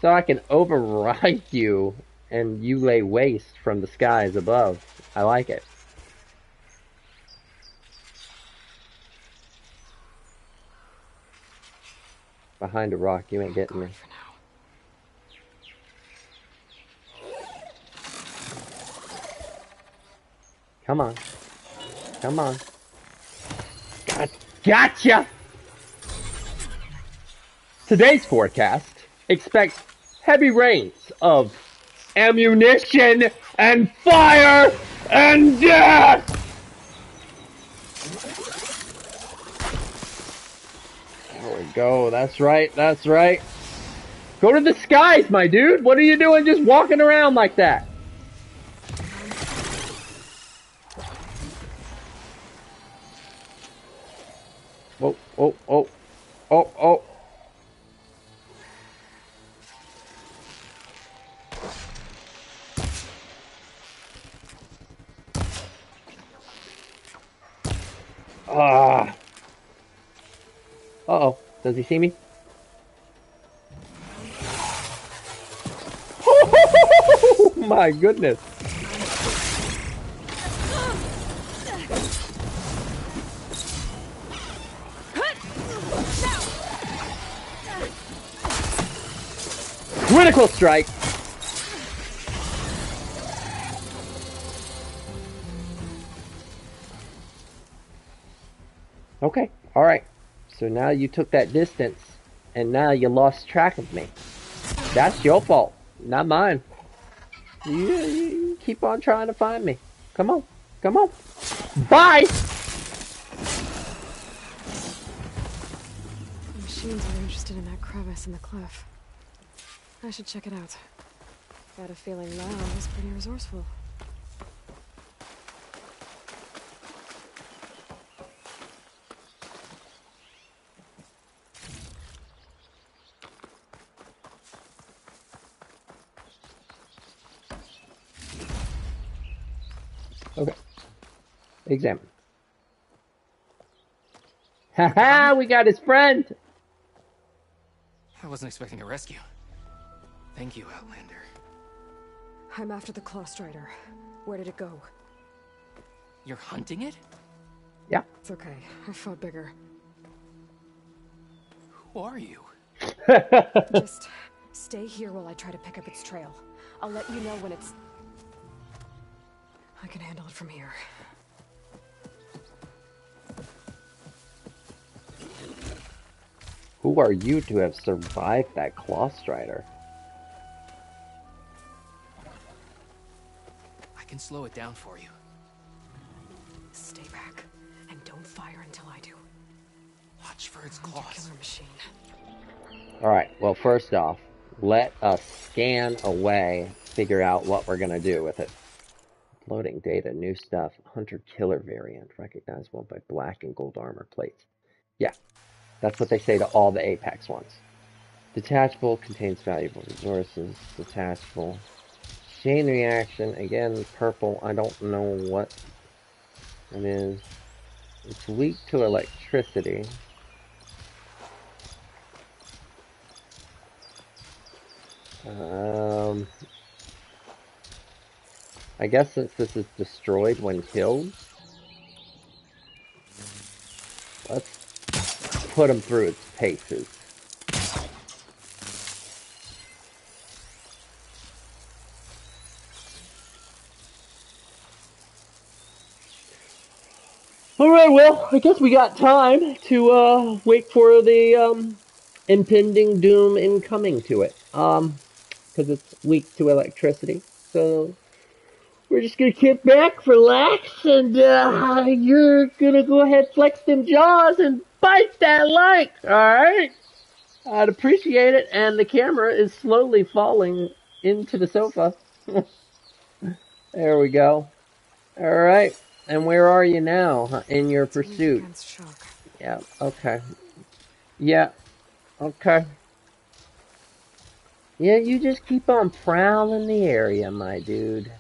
so I can override you, and you lay waste from the skies above. I like it. Behind a rock, you ain't getting me. Come on. Come on. Gotcha! Today's forecast, expect heavy rains of ammunition and fire and death! There we go, that's right, that's right. Go to the skies, my dude! What are you doing just walking around like that? Oh, oh, oh, oh, oh. Ah. Uh-oh. Does he see me? Oh my goodness. Critical strike. Okay, alright. So now you took that distance, and now you lost track of me. That's your fault, not mine. You keep on trying to find me. Come on, come on. Bye! The machines are interested in that crevice in the cliff. I should check it out. Got a feeling Lau was pretty resourceful. Okay. Examine. Haha, we got his friend! I wasn't expecting a rescue. Thank you, Outlander. I'm after the Claw Strider. Where did it go? You're hunting it? Yeah. It's okay. I fought bigger. Who are you? Just stay here while I try to pick up its trail. I'll let you know when it's... I can handle it from here. Who are you to have survived that Claw Strider? I can slow it down for you. Stay back, and don't fire until I do. Watch for its claws. Killer machine. Alright, well first off, let us scan away, figure out what we're gonna do with it. Loading data, new stuff, hunter-killer variant, recognizable by black and gold armor plates. Yeah, that's what they say to all the Apex ones. Detachable, contains valuable resources, detachable. Chain reaction, again, purple, I don't know what it is. It's weak to electricity. I guess since this is destroyed when killed, let's put him through its paces. Alright, well, I guess we got time to wait for the impending doom incoming to it. Because it's weak to electricity. So we're just gonna kick back, relax, and you're gonna go ahead, flex them jaws, and bite that like, alright? I'd appreciate it, and the camera is slowly falling into the sofa. There we go. Alright, and where are you now in your pursuit? Yeah, okay. Yeah, okay. Yeah, you just keep on prowling the area, my dude.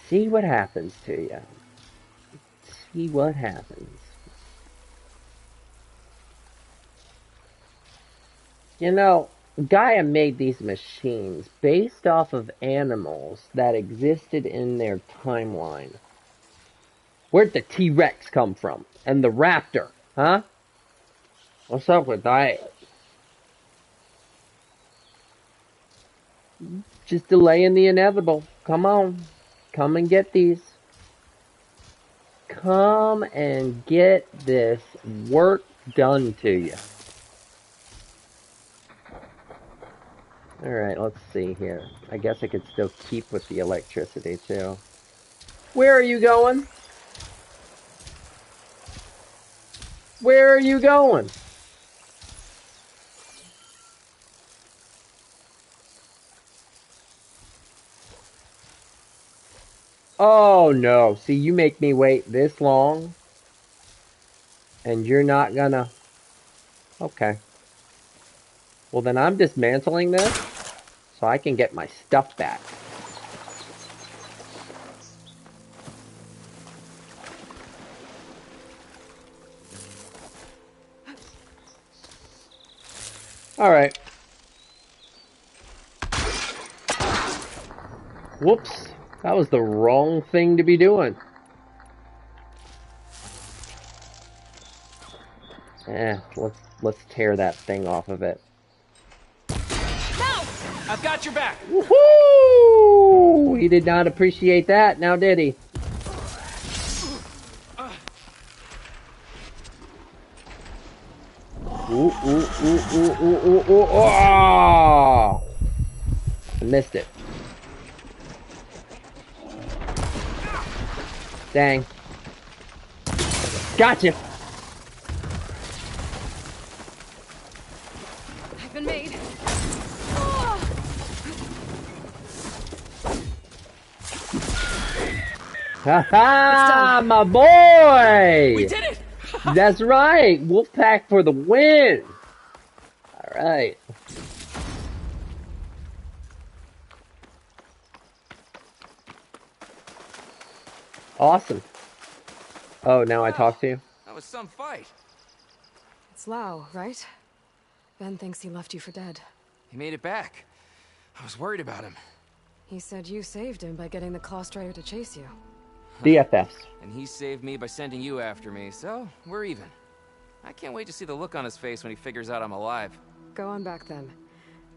See what happens to you. See what happens. You know, Gaia made these machines based off of animals that existed in their timeline. Where'd the T-Rex come from? And the raptor, huh? What's up with that? Just delaying the inevitable. Come on. Come and get these. Come and get this work done to you. Alright, let's see here. I guess I could still keep with the electricity, too. Where are you going? Where are you going? Oh, no. See, you make me wait this long, and you're not gonna... Okay. Well, then I'm dismantling this, so I can get my stuff back. Alright. Whoops. That was the wrong thing to be doing. Let's tear that thing off of it. No! I've got your back. Woohoo! He did not appreciate that, now did he? Ooh, ooh, ooh, ooh, ooh, ooh, ooh, oh! I missed it. Dang. Gotcha! I've been made. Ha ha! My boy! We did it! That's right! Wolfpack for the win! Alright. Awesome. Oh, now I talk to you? That was some fight. It's Lau, right? Ben thinks he left you for dead. He made it back. I was worried about him. He said you saved him by getting the Claw Strider to chase you. DFS. And he saved me by sending you after me, so we're even. I can't wait to see the look on his face when he figures out I'm alive. Go on back then.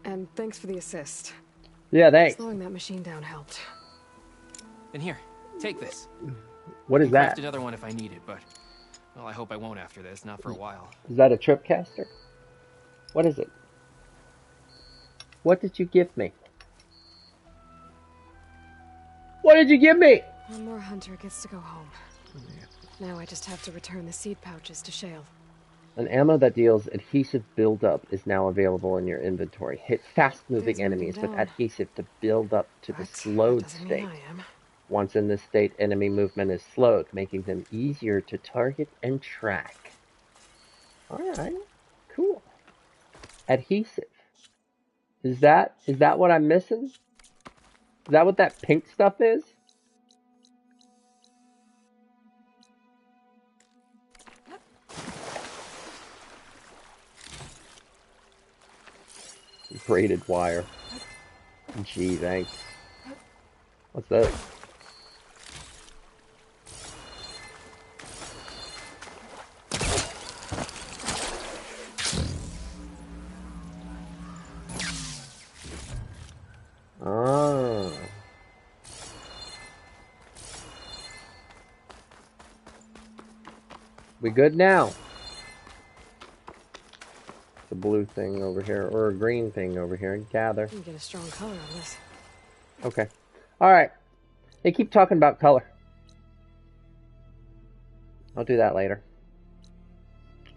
And thanks for the assist. Yeah, thanks. Slowing that machine down helped. And here, take this. What is I can craft that? another one if I need it, but... Well, I hope I won't after this, not for a while. Is that a tripcaster? What is it? What did you give me? What did you give me? One more hunter gets to go home. Now I just have to return the seed pouches to Shale. An ammo that deals adhesive buildup is now available in your inventory. Hit fast-moving Things moving enemies with down. adhesive to build up to the slowed Doesn't state. mean I am. Once in this state, enemy movement is slowed, making them easier to target and track. Alright, cool. Adhesive. Is that what I'm missing? Is that what that pink stuff is? Braided wire. Gee, thanks. What's that? Ah. We good now? The blue thing over here, or a green thing over here. Gather. You get a strong color on this. Okay. Alright. They keep talking about color. I'll do that later.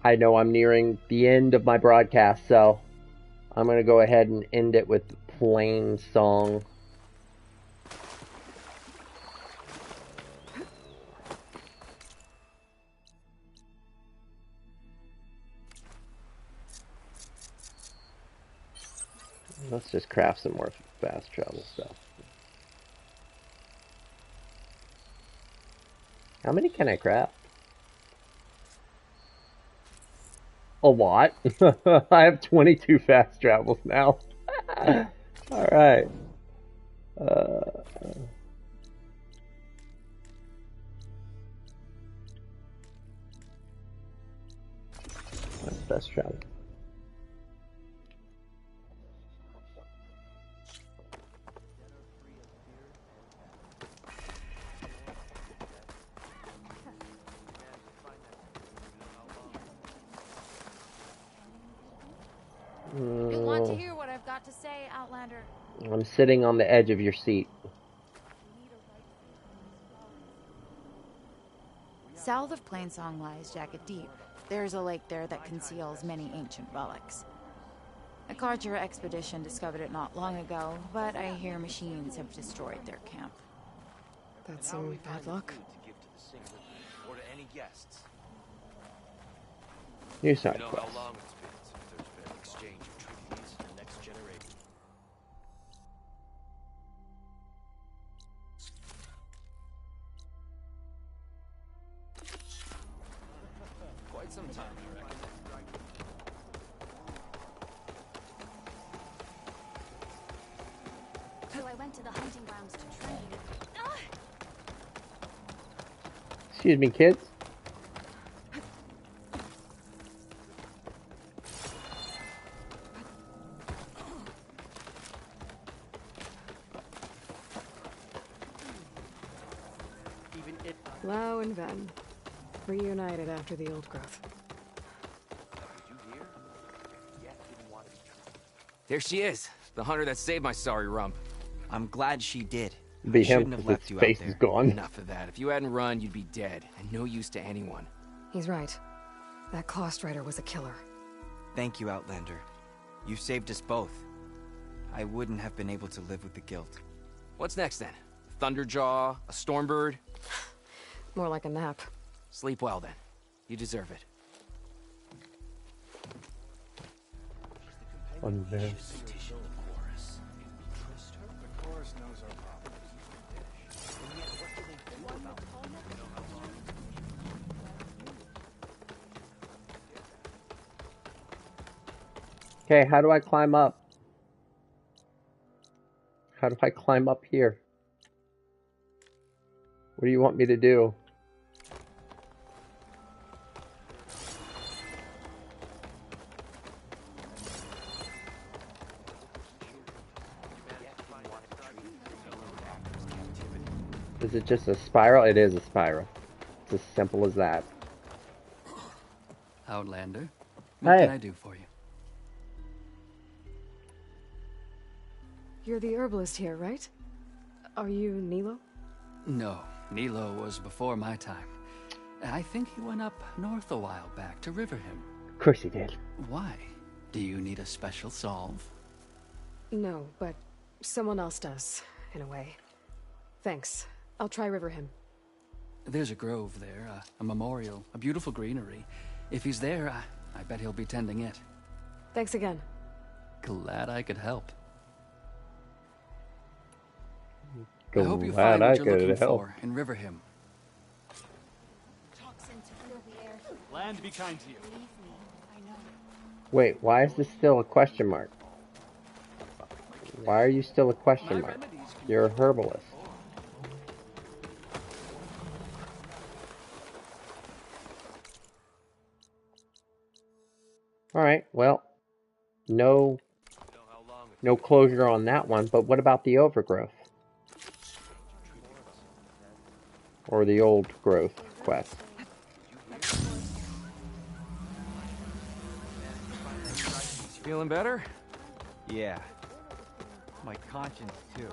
I know I'm nearing the end of my broadcast, so I'm going to go ahead and end it with plain song. Let's just craft some more fast travel stuff. How many can I craft? A lot. I have 22 fast travels now. Alright. Fast travel. You'll want to hear what I've got to say, Outlander. I'm sitting on the edge of your seat. South of Plainsong lies Jacket Deep. There's a lake there that conceals many ancient relics. A Carter expedition discovered it not long ago, but I hear machines have destroyed their camp. That's some bad luck. Or to any guests. New side You know quest. how long it's been since there's been an exchange of treaties in the next generation. Quite some time, I reckon. So I went to the hunting grounds to train. Excuse me, kids. Lau and Ven, reunited after the old growth. There she is, the hunter that saved my sorry rump. I'm glad she did. Be I him, shouldn't have 'cause left his you face out is there. gone. Enough of that. If you hadn't run, you'd be dead, and no use to anyone. He's right. That Claw Strider was a killer. Thank you, Outlander. You saved us both. I wouldn't have been able to live with the guilt. What's next then? Thunderjaw? A Stormbird? More like a nap. Sleep well then. You deserve it. Okay, how do I climb up? How do I climb up here? What do you want me to do? Is it just a spiral? It is a spiral. It's as simple as that. Outlander, what Hey. can I do for you? You're the herbalist here, right? Are you Nilo? No, Nilo was before my time. I think he went up north a while back to Riverhim. Of course he did. Why? Do you need a special solve? No, but someone else does, in a way. Thanks. I'll try Riverhim. There's a grove there, a memorial, a beautiful greenery. If he's there, I bet he'll be tending it. Thanks again. Glad I could help. Glad I hope you find I what you're could looking help. for in Riverhim. Land be kind to you. Wait, why is this still a question mark? Why are you still a question mark? You're a herbalist. Alright, well, no closure on that one, but what about the overgrowth? Or the old growth quest? Feeling better? Yeah. My conscience, too.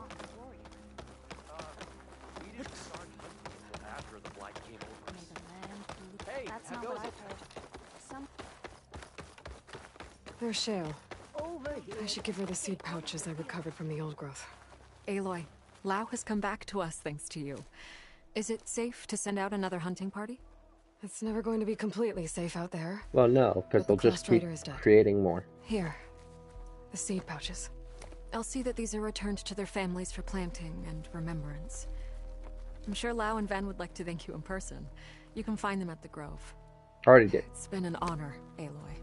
That's not what I've heard. Some... There's Shale. I should give her the seed pouches I recovered from the old growth. Aloy, Lau has come back to us thanks to you. Is it safe to send out another hunting party? It's never going to be completely safe out there. Well, no, because they'll just keep Strider is dead. creating more. Here. The seed pouches. I'll see that these are returned to their families for planting and remembrance. I'm sure Lau and Van would like to thank you in person. You can find them at the Grove. Already did. It's been an honor, Aloy.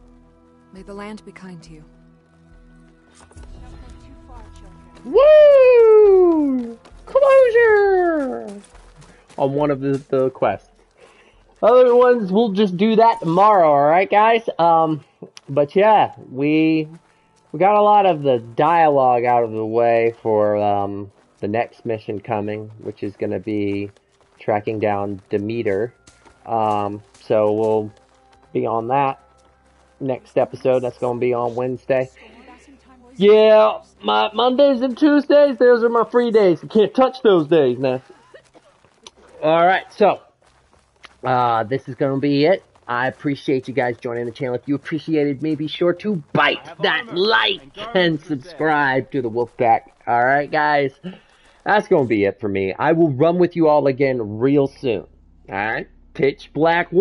May the land be kind to you. Woo! Closure! On one of the quests. Other ones, we'll just do that tomorrow, alright guys? But yeah, we got a lot of the dialogue out of the way for the next mission coming, which is going to be tracking down Demeter. So we'll be on that next episode. That's going to be on Wednesday. Yeah, my Mondays and Tuesdays, those are my free days. I can't touch those days now. Alright, so this is going to be it. I appreciate you guys joining the channel. If you appreciated me, be sure to bite that like and subscribe to the Wolfpack. Alright, guys? That's going to be it for me. I will run with you all again real soon. Alright? PitchBlackWolf.